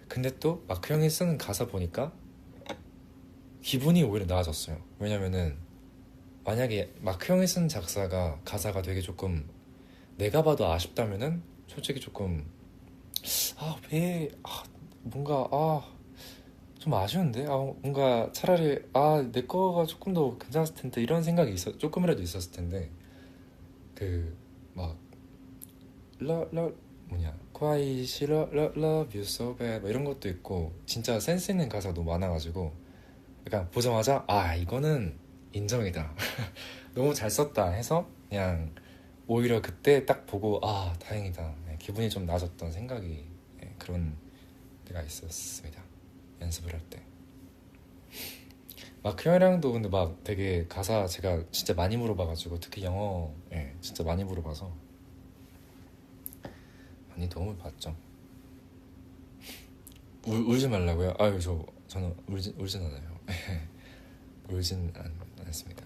근데 또 마크 형이 쓰는 가사 보니까 기분이 오히려 나아졌어요. 왜냐면은 만약에 마크 형이 쓴 가사가 되게 조금 내가 봐도 아쉽다면은 솔직히 조금 왜 뭔가 좀 아쉬운데 뭔가 차라리 내 거가 조금 더 괜찮았을 텐데 이런 생각이 조금이라도 있었을 텐데, 막 quite 싫어 love you so bad 뭐 이런 것도 있고 진짜 센스 있는 가사가 너무 많아가지고 약간 보자마자 이거는 인정이다 너무 잘 썼다 해서 그냥 오히려 그때 딱 보고 다행이다, 기분이 좀 나아졌던 생각이 그런 때가 있었습니다. 연습을 할 때. 마크 형이랑도 근데 막 되게 가사 제가 진짜 많이 물어봐가지고 특히 영어 진짜 많이 물어봐서 많이 도움을 받죠. 울지 말라고요? 저는 울진 않아요. 울진 않습니다.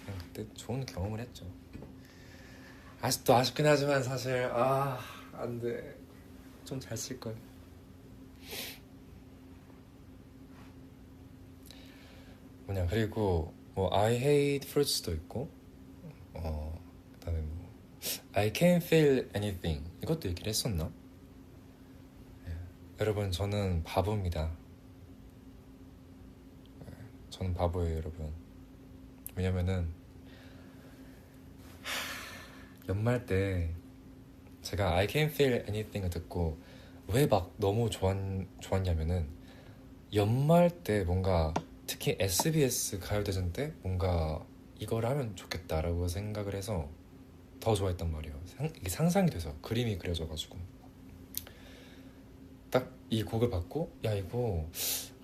그냥 그때 좋은 경험을 했죠. 아직도 아쉽긴 하지만 사실 안돼, 좀 잘 쓸걸. 그리고 I hate fruits도 있고 그다음에 I can't feel anything 이것도 얘기를 했었나? 여러분 저는 바보입니다. 저는 바보예요 여러분. 왜냐면은 연말 때 제가 I can't feel anything을 듣고 왜 막 너무 좋았냐면은 연말 때 뭔가 특히 SBS 가요대전 때 뭔가 이걸 하면 좋겠다라고 생각을 해서 더 좋아했단 말이에요. 이게 상상이 돼서 그림이 그려져가지고 딱 이 곡을 받고 이거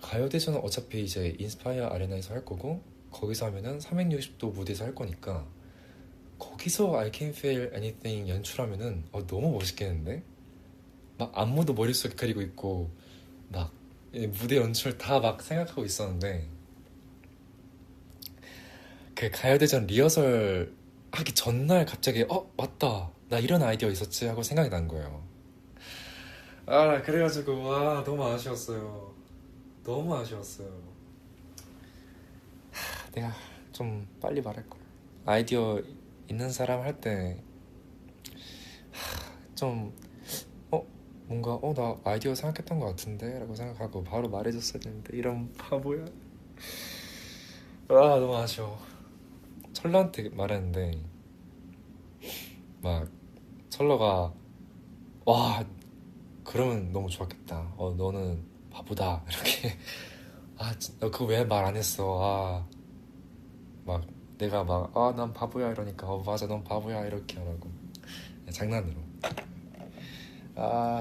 가요대전은 어차피 이제 인스파이어 아레나에서 할 거고 거기서 하면은 360도 무대에서 할 거니까 거기서 I Can Feel Anything 연출하면은 너무 멋있겠는데? 막 안무도 머릿속에 그리고 있고 막 무대 연출 다 막 생각하고 있었는데 그 가요대전 리허설 하기 전날 갑자기 맞다 나 이런 아이디어 있었지 하고 생각이 난 거예요. 그래가지고 너무 아쉬웠어요. 너무 아쉬웠어요. 내가 좀 빨리 말할걸. 아이디어 있는 사람 할 때 좀 뭔가 나 아이디어 생각했던 것 같은데 라고 생각하고 바로 말해줬어야 되는데 이런 바보야. 너무 아쉬워. 철러한테 말했는데 막 철러가 그러면 너무 좋았겠다. 너는 바보다 이렇게 너 그거 왜 말 안 했어? 막 내가 막 난 바보야 이러니까 맞아 넌 바보야 이렇게 하라고 장난으로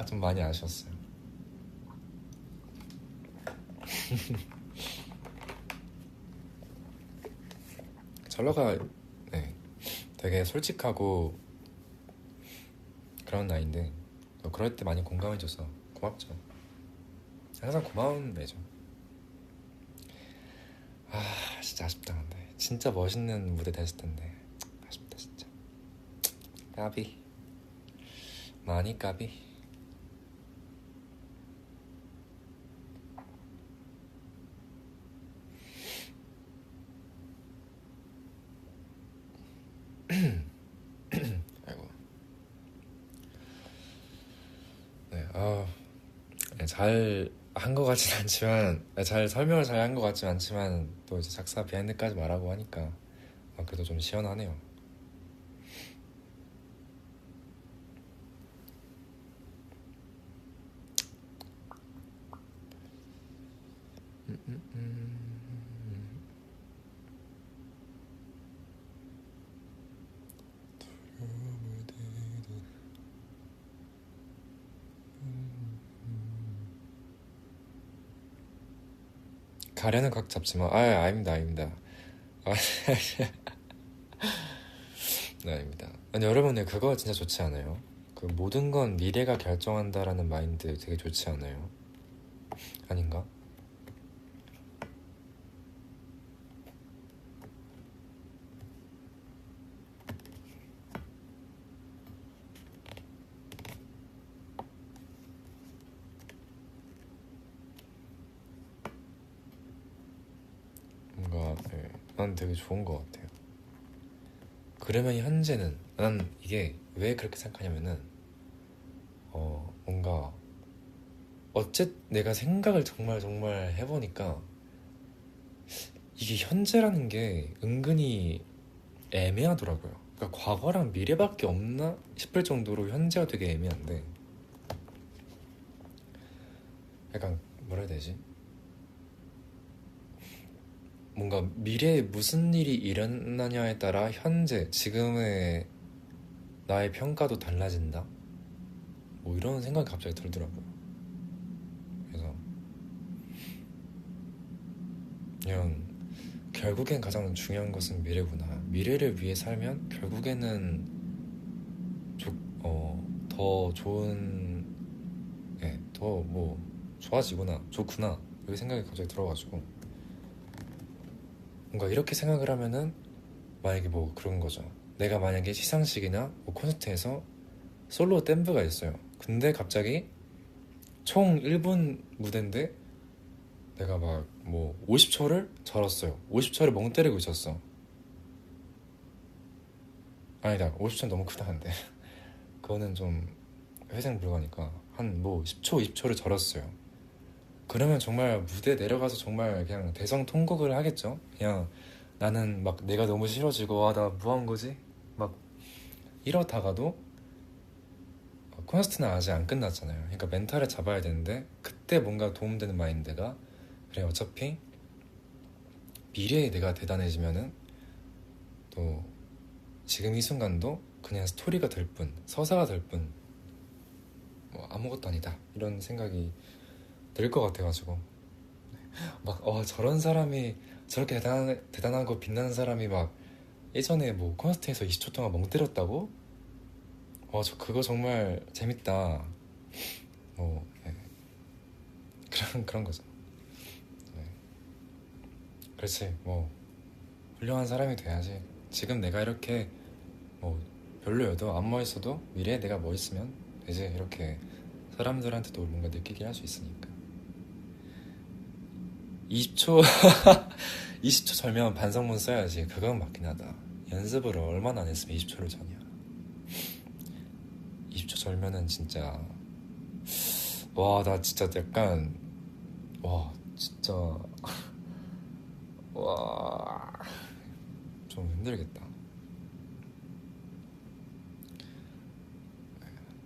좀 많이 아쉬웠어요. 철러가 네, 되게 솔직하고 그런 나이인데 그럴 때 많이 공감해줘서 고맙죠. 항상 고마운 애죠. 진짜 아쉽다. 근데 진짜 멋있는 무대 됐을 텐데 아쉽다 진짜. 까비 많이 까비. 아이고. 네, 잘 한 것 같진 않지만 잘 설명을 잘 한 것 같진 않지만 또 이제 작사 비하인드까지 말하고 하니까 그래도 좀 시원하네요. 가려는 각 잡지만 아닙니다. 아, 네, 아닙니다. 아니 여러분 그거 진짜 좋지 않아요? 그 모든 건 미래가 결정한다라는 마인드 되게 좋지 않아요? 아닌가? 뭔가 난 되게 좋은 것 같아요. 그러면 현재는 난 이게 왜 그렇게 생각하냐면은 뭔가 내가 생각을 정말 정말 해보니까 이게 현재라는 게 은근히 애매하더라고요. 그러니까 과거랑 미래밖에 없나 싶을 정도로 현재가 되게 애매한데 약간 뭐라 해야 되지? 뭔가 미래에 무슨 일이 일어나냐에 따라 현재 지금의 나의 평가도 달라진다? 뭐 이런 생각이 갑자기 들더라고요. 그래서 그냥 결국엔 가장 중요한 것은 미래구나. 미래를 위해 살면 결국에는 더 좋은, 더 뭐 좋아지구나, 좋구나 이렇게 생각이 갑자기 들어가지고 뭔가 이렇게 생각을 하면은 만약에 뭐 그런 거죠. 내가 만약에 시상식이나 뭐 콘서트에서 솔로 댄브가 있어요. 근데 갑자기 총 1분 무대인데 내가 막 뭐 50초를 절었어요. 50초를 멍 때리고 있었어. 아니다, 50초는 너무 크다. 근데 그거는 좀 회생 불가니까 한 뭐 10초, 20초를 절었어요. 그러면 정말 무대 내려가서 정말 그냥 대성통곡을 하겠죠. 그냥 나는 막 내가 너무 싫어지고 나 뭐 한 거지? 막 이러다가도 콘서트는 아직 안 끝났잖아요. 그러니까 멘탈을 잡아야 되는데 그때 뭔가 도움되는 마인드가 그래 어차피 미래에 내가 대단해지면은 또 지금 이 순간도 그냥 스토리가 될 뿐, 서사가 될 뿐, 뭐 아무것도 아니다 이런 생각이 들 것 같아가지고 막 저런 사람이 저렇게 대단하고 빛나는 사람이 막 예전에 뭐 콘서트에서 20초 동안 멍 때렸다고? 저 그거 정말 재밌다. 뭐 그런 거죠. 네. 그렇지 뭐 훌륭한 사람이 돼야지. 지금 내가 이렇게 뭐 별로여도 안 멋있어도 미래에 내가 멋있으면 이제 이렇게 사람들한테도 뭔가 느끼게 할 수 있으니까. 20초 20초 절면 반성문 써야지. 그건 맞긴 하다. 연습을 얼마나 안 했으면 20초를 전이야. 20초 절면은 진짜 나 진짜 약간 진짜 좀 힘들겠다.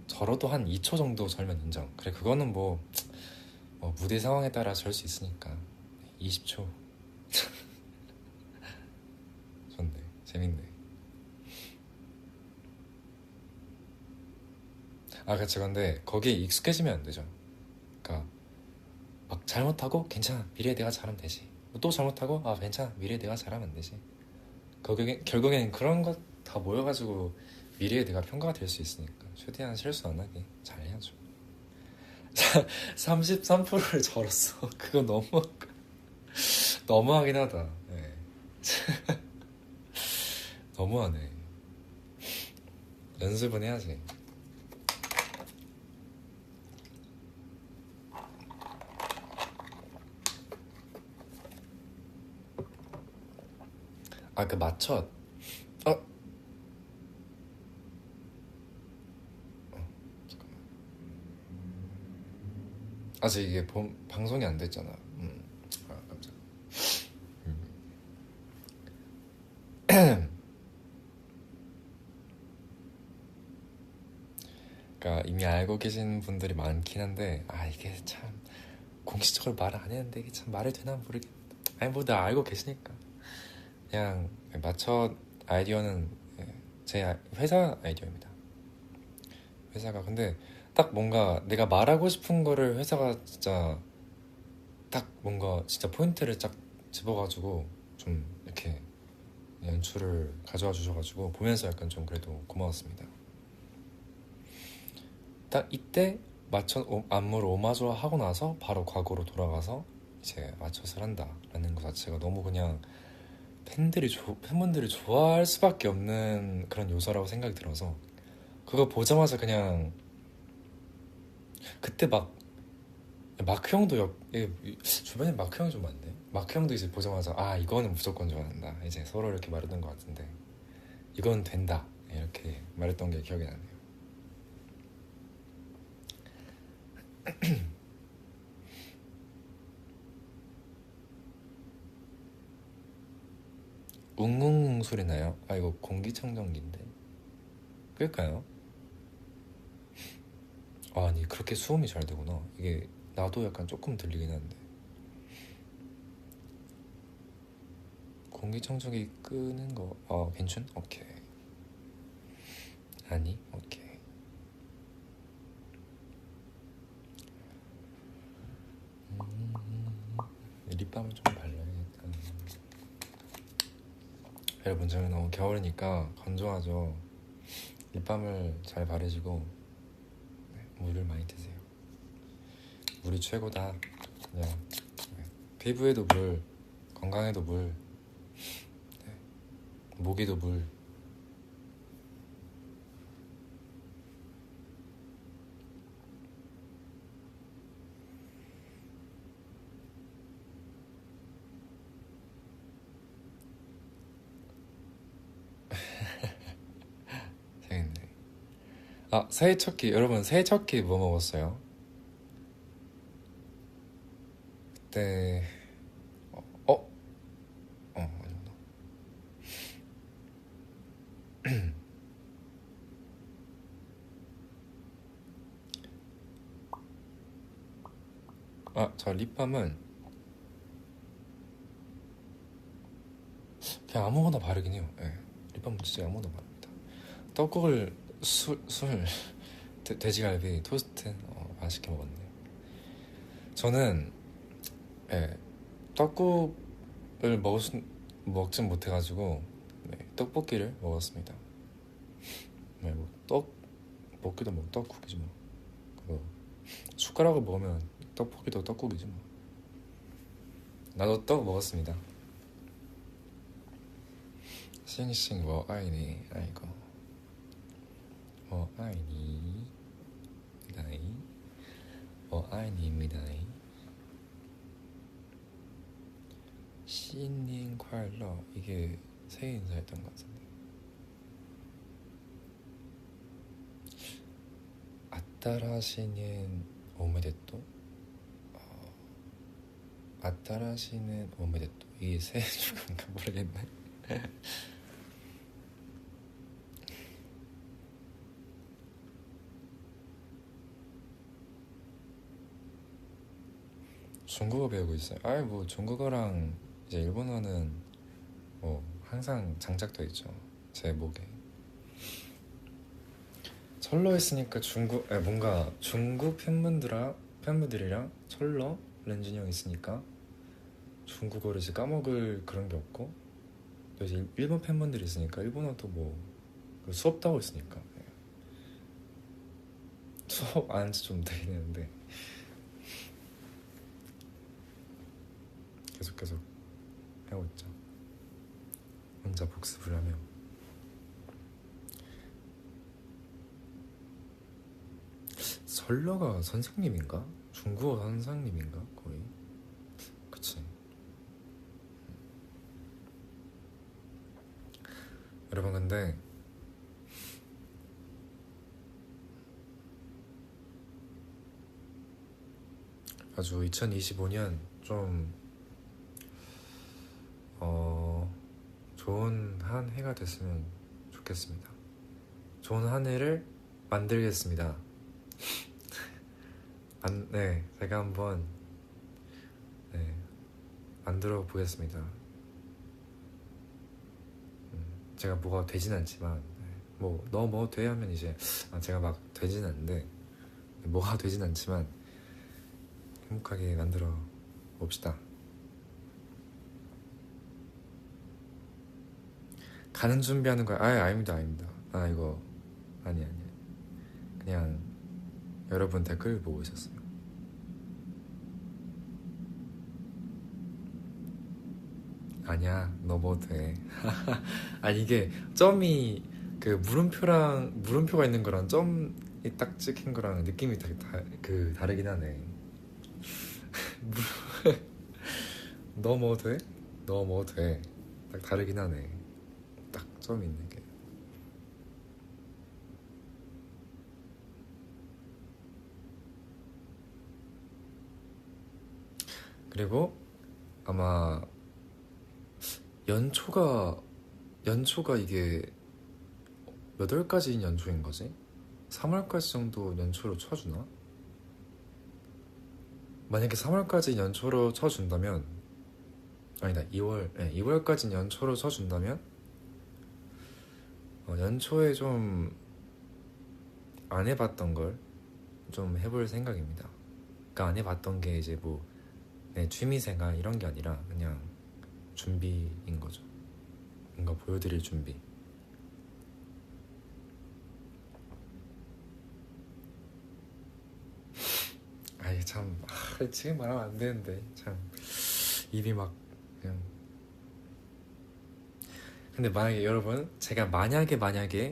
절어도 한 2초 정도 절면 인정. 그래 그거는 뭐 무대 상황에 따라 절 수 있으니까 20초. 좋네, 재밌네. 그치. 근데 거기에 익숙해지면 안 되죠. 그러니까 막 잘못하고 괜찮아, 미래에 내가 잘하면 되지. 또 잘못하고 괜찮아, 미래에 내가 잘하면 되지. 결국엔 그런 것 다 모여가지고 미래에 내가 평가가 될 수 있으니까 최대한 실수 안 하게 잘 해야죠. 33%를 절었어. 그거 너무하긴 하다. 네. 너무하네. 연습은 해야지. 그 마첫. 잠깐만. 아직 이게 방송이 안 됐잖아. 깜짝. 그러니까 이미 알고 계신 분들이 많긴 한데 이게 참 공식적으로 말을 안 했는데 이게 참 말이 되나 모르겠다. 뭐 다 알고 계시니까. 그냥 마첫 아이디어는 제 회사 아이디어입니다. 회사가 근데 딱 뭔가 내가 말하고 싶은 거를 회사가 진짜 딱 뭔가 진짜 포인트를 쫙 집어가지고 좀 이렇게 연출을 가져와 주셔가지고 보면서 약간 좀 그래도 고마웠습니다. 딱 이때 안무를 오마주로 하고 나서 바로 과거로 돌아가서 이제 마쳤을 한다라는 것 자체가 너무 그냥 팬분들이 좋아할 수밖에 없는 그런 요소라고 생각이 들어서 그거 보자마자 그냥 그때 막 마크 형도 주변에 마크 형이 좀 많네. 마크 형도 이제 보자마자 이거는 무조건 좋아한다 이제 서로 이렇게 말했던 것 같은데 이건 된다 이렇게 말했던 게 기억이 나네요. 웅웅 소리 나요? 이거 공기청정기인데 끌까요? 아니 그렇게 수음이 잘 되구나. 이게 나도 약간 조금 들리긴 한데 공기청정기 끄는 거 괜찮? 오케이. 아니 오케이. 립밤을 좀 발라야겠다. 여러분 저는 너무 겨울이니까 건조하죠. 립밤을 잘 바르시고 물을 많이 드세요. 물이 최고다. 그냥 피부에도 물, 건강에도 물, 모기도 물. 재밌네. 새해 첫 끼. 여러분 새해 첫 끼 뭐 먹었어요? 그때 아니구나. 저 립밤은 그냥 아무거나 바르긴 해요. 립밤은 진짜 아무거나 바릅니다. 떡국을 돼지갈비 토스트 맛있게 먹었네. 저는 떡국을 먹진 못해가지고 떡볶이를 먹었습니다. 떡볶이도 떡국이지 뭐. 숟가락을 먹으면 떡볶이도 떡국이지 뭐. 나도 떡 먹었습니다. 싱싱 뭐 아이니 아이고 뭐 아이니 미다이 뭐 아이니입니다이. 신년 快乐 이게 새해 인사였던 것 같은데. 아따라시는 오메데또. 아따라시는 오메데또 이게 새해 축하인가 모르겠네. 중국어 배우고 있어요. 아이 뭐 중국어랑 이제 일본어는 뭐 항상 장착돼 있죠. 제 목에. 철러 했으니까 뭔가 중국 팬분들이랑 철러 렌쥔이 형 있으니까 중국어를 이제 까먹을 그런 게 없고, 또 이제 일본 팬분들이 있으니까 일본어도 뭐 수업도 하고 있으니까. 네. 수업 안 한 지 좀 되긴 했는데 계속 하고 있죠. 혼자 복습을 하며. 설러가 선생님인가? 중국어 선생님인가? 거의. 그치. 여러분 근데 아주 2025년 좀 좋은 한 해가 됐으면 좋겠습니다. 좋은 한 해를 만들겠습니다. 네, 제가 한번 만들어 보겠습니다. 제가 뭐가 되진 않지만 뭐 너 뭐 돼 하면 이제 제가 막 되진 않는데, 뭐가 되진 않지만 행복하게 만들어 봅시다. 가는 준비하는 거야? 아닙니다. 이거 아니 그냥 여러분 댓글 보고 있었어요. 아니야, 너 뭐 돼. 아니 이게 점이 그 물음표가 있는 거랑 점이 딱 찍힌 거랑 느낌이 되게 다르긴 하네. 너 뭐 돼? 너 뭐 돼? 딱 다르긴 하네. 딱 점 있는 게. 그리고 아마 연초가 이게 몇 월까지인 연초인 거지? 3월까지 정도 연초로 쳐주나? 만약에 3월까지 연초로 쳐준다면, 아니다, 2월까지 연초로 쳐준다면 연초에 좀 안 해봤던 걸 좀 해볼 생각입니다. 그러니까 안 해봤던 게 이제 뭐 내 취미생활 이런 게 아니라 그냥 준비인 거죠. 뭔가 보여드릴 준비. 아이 참 지금 말하면 안 되는데 참 입이 막 그냥. 근데 만약에 여러분, 제가 만약에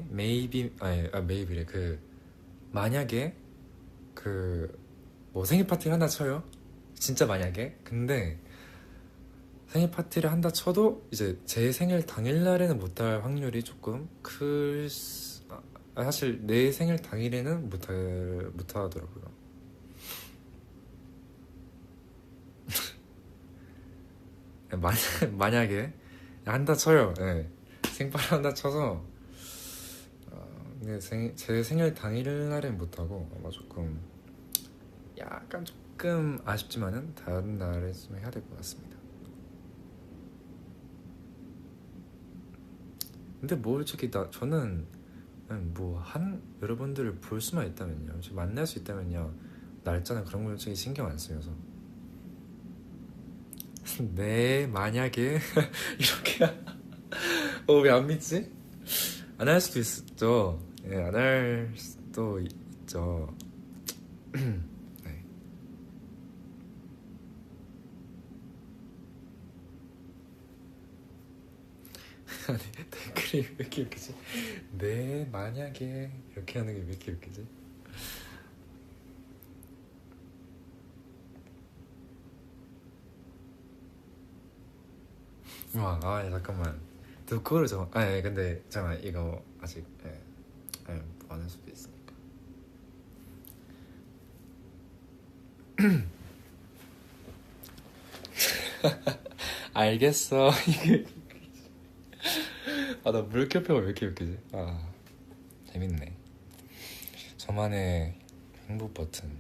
메이비래 만약에 뭐 생일 파티를 한다 쳐요. 진짜 만약에. 근데 생일 파티를 한다 쳐도 이제 제 생일 당일날에는 못할 확률이 조금 사실 내 생일 당일에는 못하더라고요. 만약에 한다 쳐요. 네. 생파를 한다 쳐서 제 생일 당일날엔 못하고 아마 조금 아쉽지만은 다른 날에 좀 해야 될 것 같습니다. 근데 뭐 솔직히 저는 여러분들을 볼 수만 있다면요, 만날 수 있다면요, 날짜나 그런 걸 솔직히 신경 안 쓰여서. 네, 만약에 이렇게 왜 안 믿지? 안 할 수도 있죠. 안 할 수도 있죠. 네. 아니 댓글이 왜 이렇게 웃기지? 네, 만약에 이렇게 하는 게 왜 이렇게 웃기지? 잠깐만. 그거를 근데 잠깐만, 이거 아직 안 할 수도 있으니까. 알겠어. 나 물결표가 왜 이렇게 웃기지? 재밌네. 저만의 행복 버튼.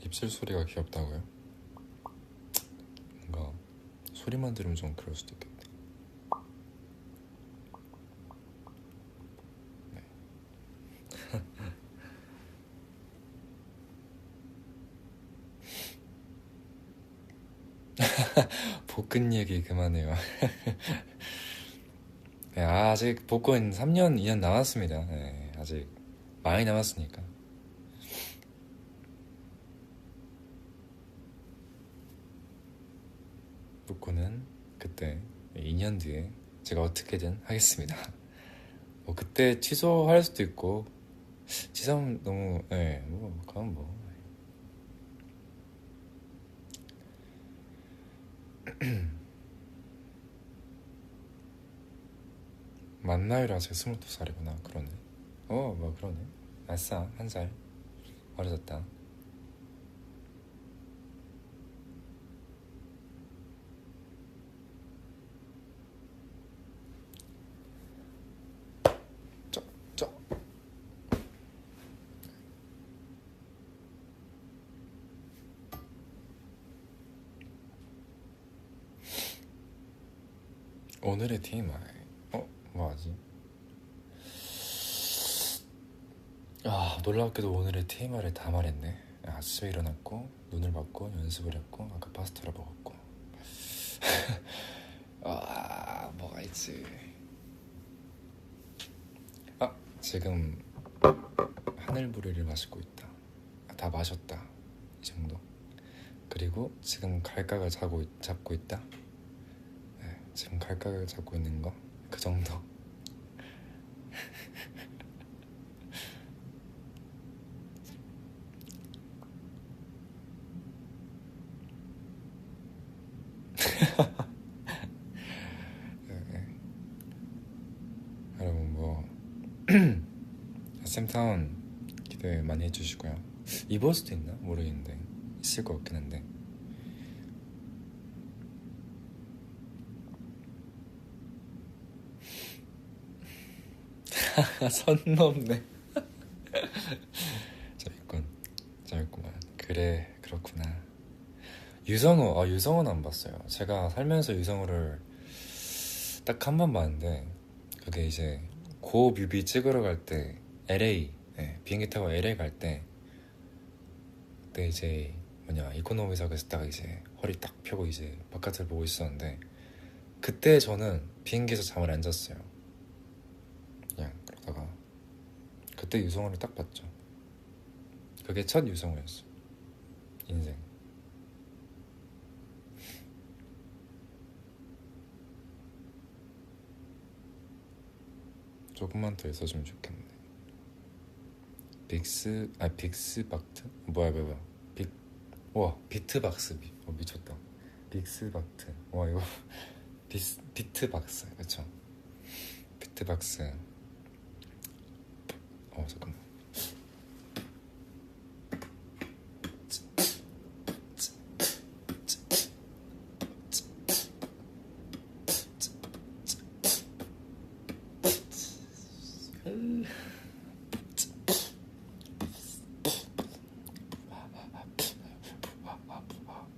입술 소리가 귀엽다고요? 뭔가 소리만 들으면 좀 그럴 수도 있겠다. 네. 복근 얘기 그만해요. 네, 아직 복근 3년, 2년 남았습니다. 네, 아직 많이 남았으니까. 복근은 그때 2년 뒤에 제가 어떻게든 하겠습니다. 뭐 그때 취소할 수도 있고 취소하면 너무 뭐 그건 뭐 만 나이로 아직 22살이구나. 그러네. 뭐 그러네. 아싸, 한 살 어려졌다. 쩌, 쩌. 오늘의 TMI. 뭐하지? 놀랍게도 오늘의 TMI를 다 말했네. 아침에 일어났고 눈을 맞고 연습을 했고 아까 파스타를 먹었고 뭐가 있지? 지금 하늘부리를 마시고 있다. 다 마셨다. 이 정도. 그리고 지금 갈각을 잡고 있다. 네, 지금 갈각을 잡고 있는 거 그 정도. 여러분 뭐 SM타운 기대 많이 해주시고요. 입을 수도 있나? 모르겠는데 있을 것 같긴 한데 선 넘네. 재밌구만. 그래, 그렇구나. 유성우는 안 봤어요. 제가 살면서 유성우를 딱 한 번 봤는데 그게 이제 고 뮤비 찍으러 갈 때 LA 비행기 타고 LA 갈 때 그때 이제 이코노미석에서 딱 이제 허리 딱 펴고 이제 바깥을 보고 있었는데 그때 저는 비행기에서 잠을 안 잤어요. 그냥 그러다가 그때 유성우를 딱 봤죠. 그게 첫 유성우였어. 인생. 조금만 더 있어주면 좋겠네. 빅스박트? 뭐야. 비트박스. 미쳤다. 빅스박트. 이거 비트박스. 그쵸? 비트박스. 잠깐만.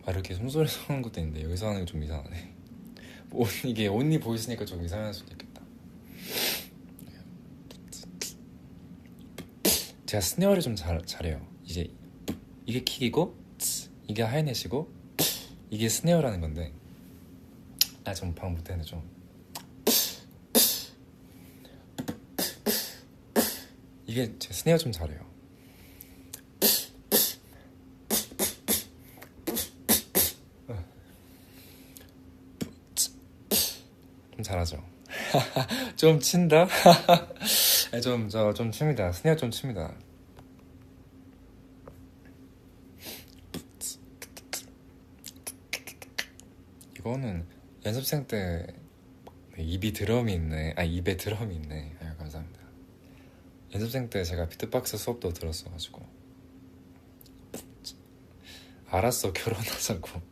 이렇게 숨소리 쏘는 것도 있는데 여기서 하는 게 좀 이상하네. 이게 온니 보이스니까 좀 이상할 수도 있겠다. 제가 스네어를 좀 잘해요. 이제 이게 킥이고 이게 하이넷이고 이게 스네어라는 건데 좀 방금 못했는데 좀 이게 제 스네어 좀 잘해요. 좀 잘하죠. 좀 친다? 좀 칩니다. 스네어 좀 칩니다. 이거는 연습생 때 입에 드럼이 있네. 감사합니다. 연습생 때 제가 비트박스 수업도 들었어가지고 알았어, 결혼하자고.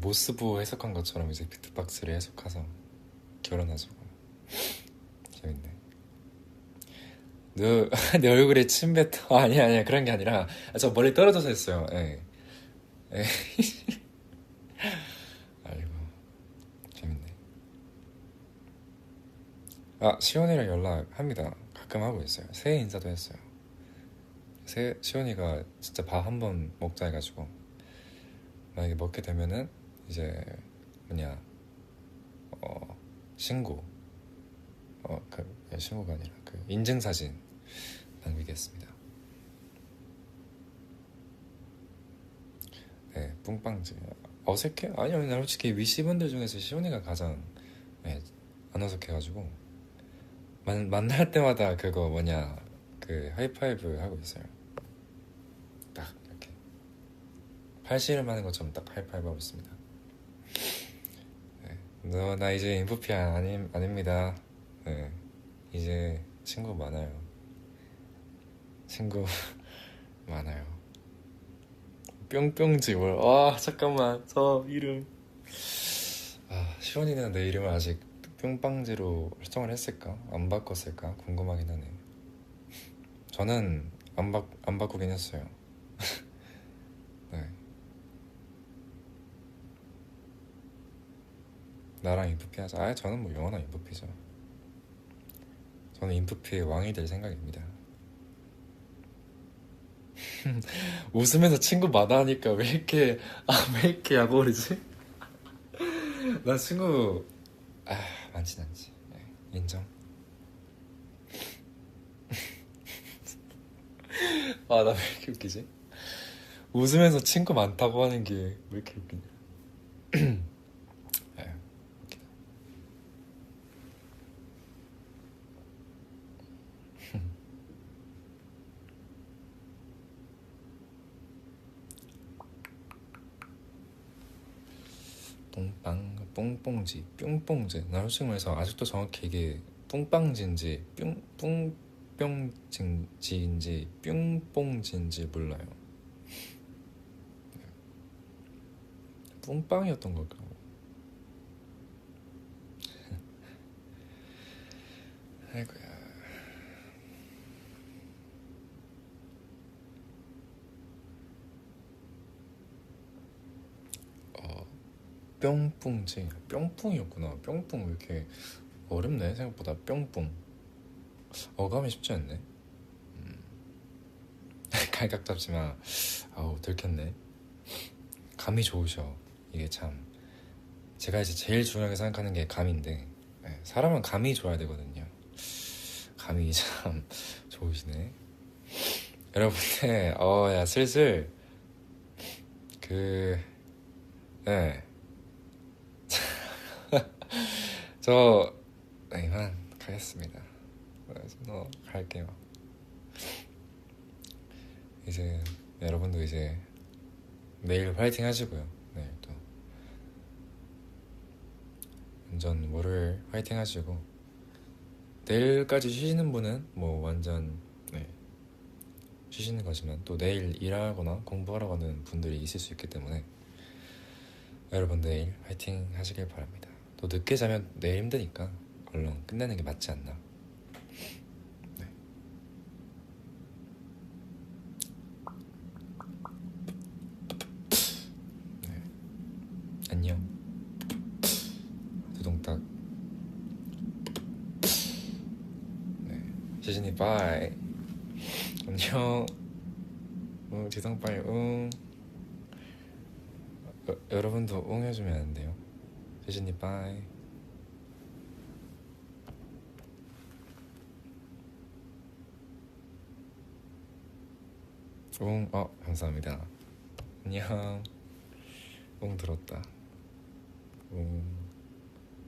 모스부 해석한 것처럼 이제 비트박스를 해석해서 결혼하자고. 재밌네. 너, 내 얼굴에 침 뱉어. 아니야, 그런 게 아니라, 저 멀리 떨어져서 했어요. 예. 예. 아이고, 재밌네. 시온이랑 연락합니다. 가끔 하고 있어요. 새해 인사도 했어요. 시온이가 진짜 밥 한 번 먹자 해가지고, 만약에 먹게 되면은, 이제, 뭐냐, 신고, 신고가 아니라, 인증사진 남기겠습니다. 네, 뿡빵즈. 어색해? 아니요, 나 솔직히 위시분들 중에서 시온이가 가장, 네, 안 어색해가지고, 만날 때마다 그거 뭐냐, 하이파이브 하고 있어요. 딱, 이렇게. 팔씨름 하는 것처럼 딱 하이파이브 하고 있습니다. 네. 나 이제 인프피 아닙니다. 네. 이제 친구 많아요. 친구 많아요. 뿅뿅지 잠깐만 저 이름. 시원이는 내 이름을 아직 뿅빵지로 설정을 했을까? 안 바꿨을까? 궁금하긴 하네. 저는 안 바꾸긴 했어요. 네. 나랑 인프피 하자. 저는 뭐 영원한 인프피죠. 저는 인프피의 왕이 될 생각입니다. 웃으면서 친구 많아하니까 왜 이렇게 약오르지? 나 친구 많진 않지. 네, 인정. 나 왜 이렇게 웃기지? 웃으면서 친구 많다고 하는 게 왜 이렇게 웃기냐? 웃기다. 뽕뽕지, 뿅뽕지. 나 솔직히 말해서 아직도 정확히 이게 뿡빵지인지 뿅뿅진지인지 뿅뽕지인지 몰라요. 뿡빵이었던 걸까? 아이고야. 뿅뿡지. 뿅뿡이었구나. 뿅뿡. 왜 이렇게 어렵네 생각보다. 뿅뿡. 어감이 쉽지 않네. 갈각 잡지마. 들켰네. 감이 좋으셔. 이게 참 제가 이제 제일 중요하게 생각하는 게 감인데, 네, 사람은 감이 좋아야 되거든요. 감이 참 좋으시네. 여러분들 야 슬슬 네. 저 이만 가겠습니다. 갈게요. 이제 여러분도 이제 내일 화이팅 하시고요. 내일 또 완전 월요일 화이팅 하시고, 내일까지 쉬시는 분은 뭐 완전 쉬시는 거지만 또 내일 일하거나 공부하러 가는 분들이 있을 수 있기 때문에 여러분 내일 화이팅 하시길 바랍니다. 또 늦게 자면 내일 힘드니까 얼른 끝내는 게 맞지 않나. 네. 네. 안녕. 두동딱. 네. 시즈니 바이. 안녕. 지성 빠이 여러분도 해주면 안 돼요? 시즈니 빠이. 감사합니다. 안녕. 들었다.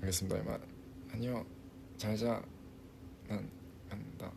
알겠습니다. 이만. 안녕. 잘자. 난 간다.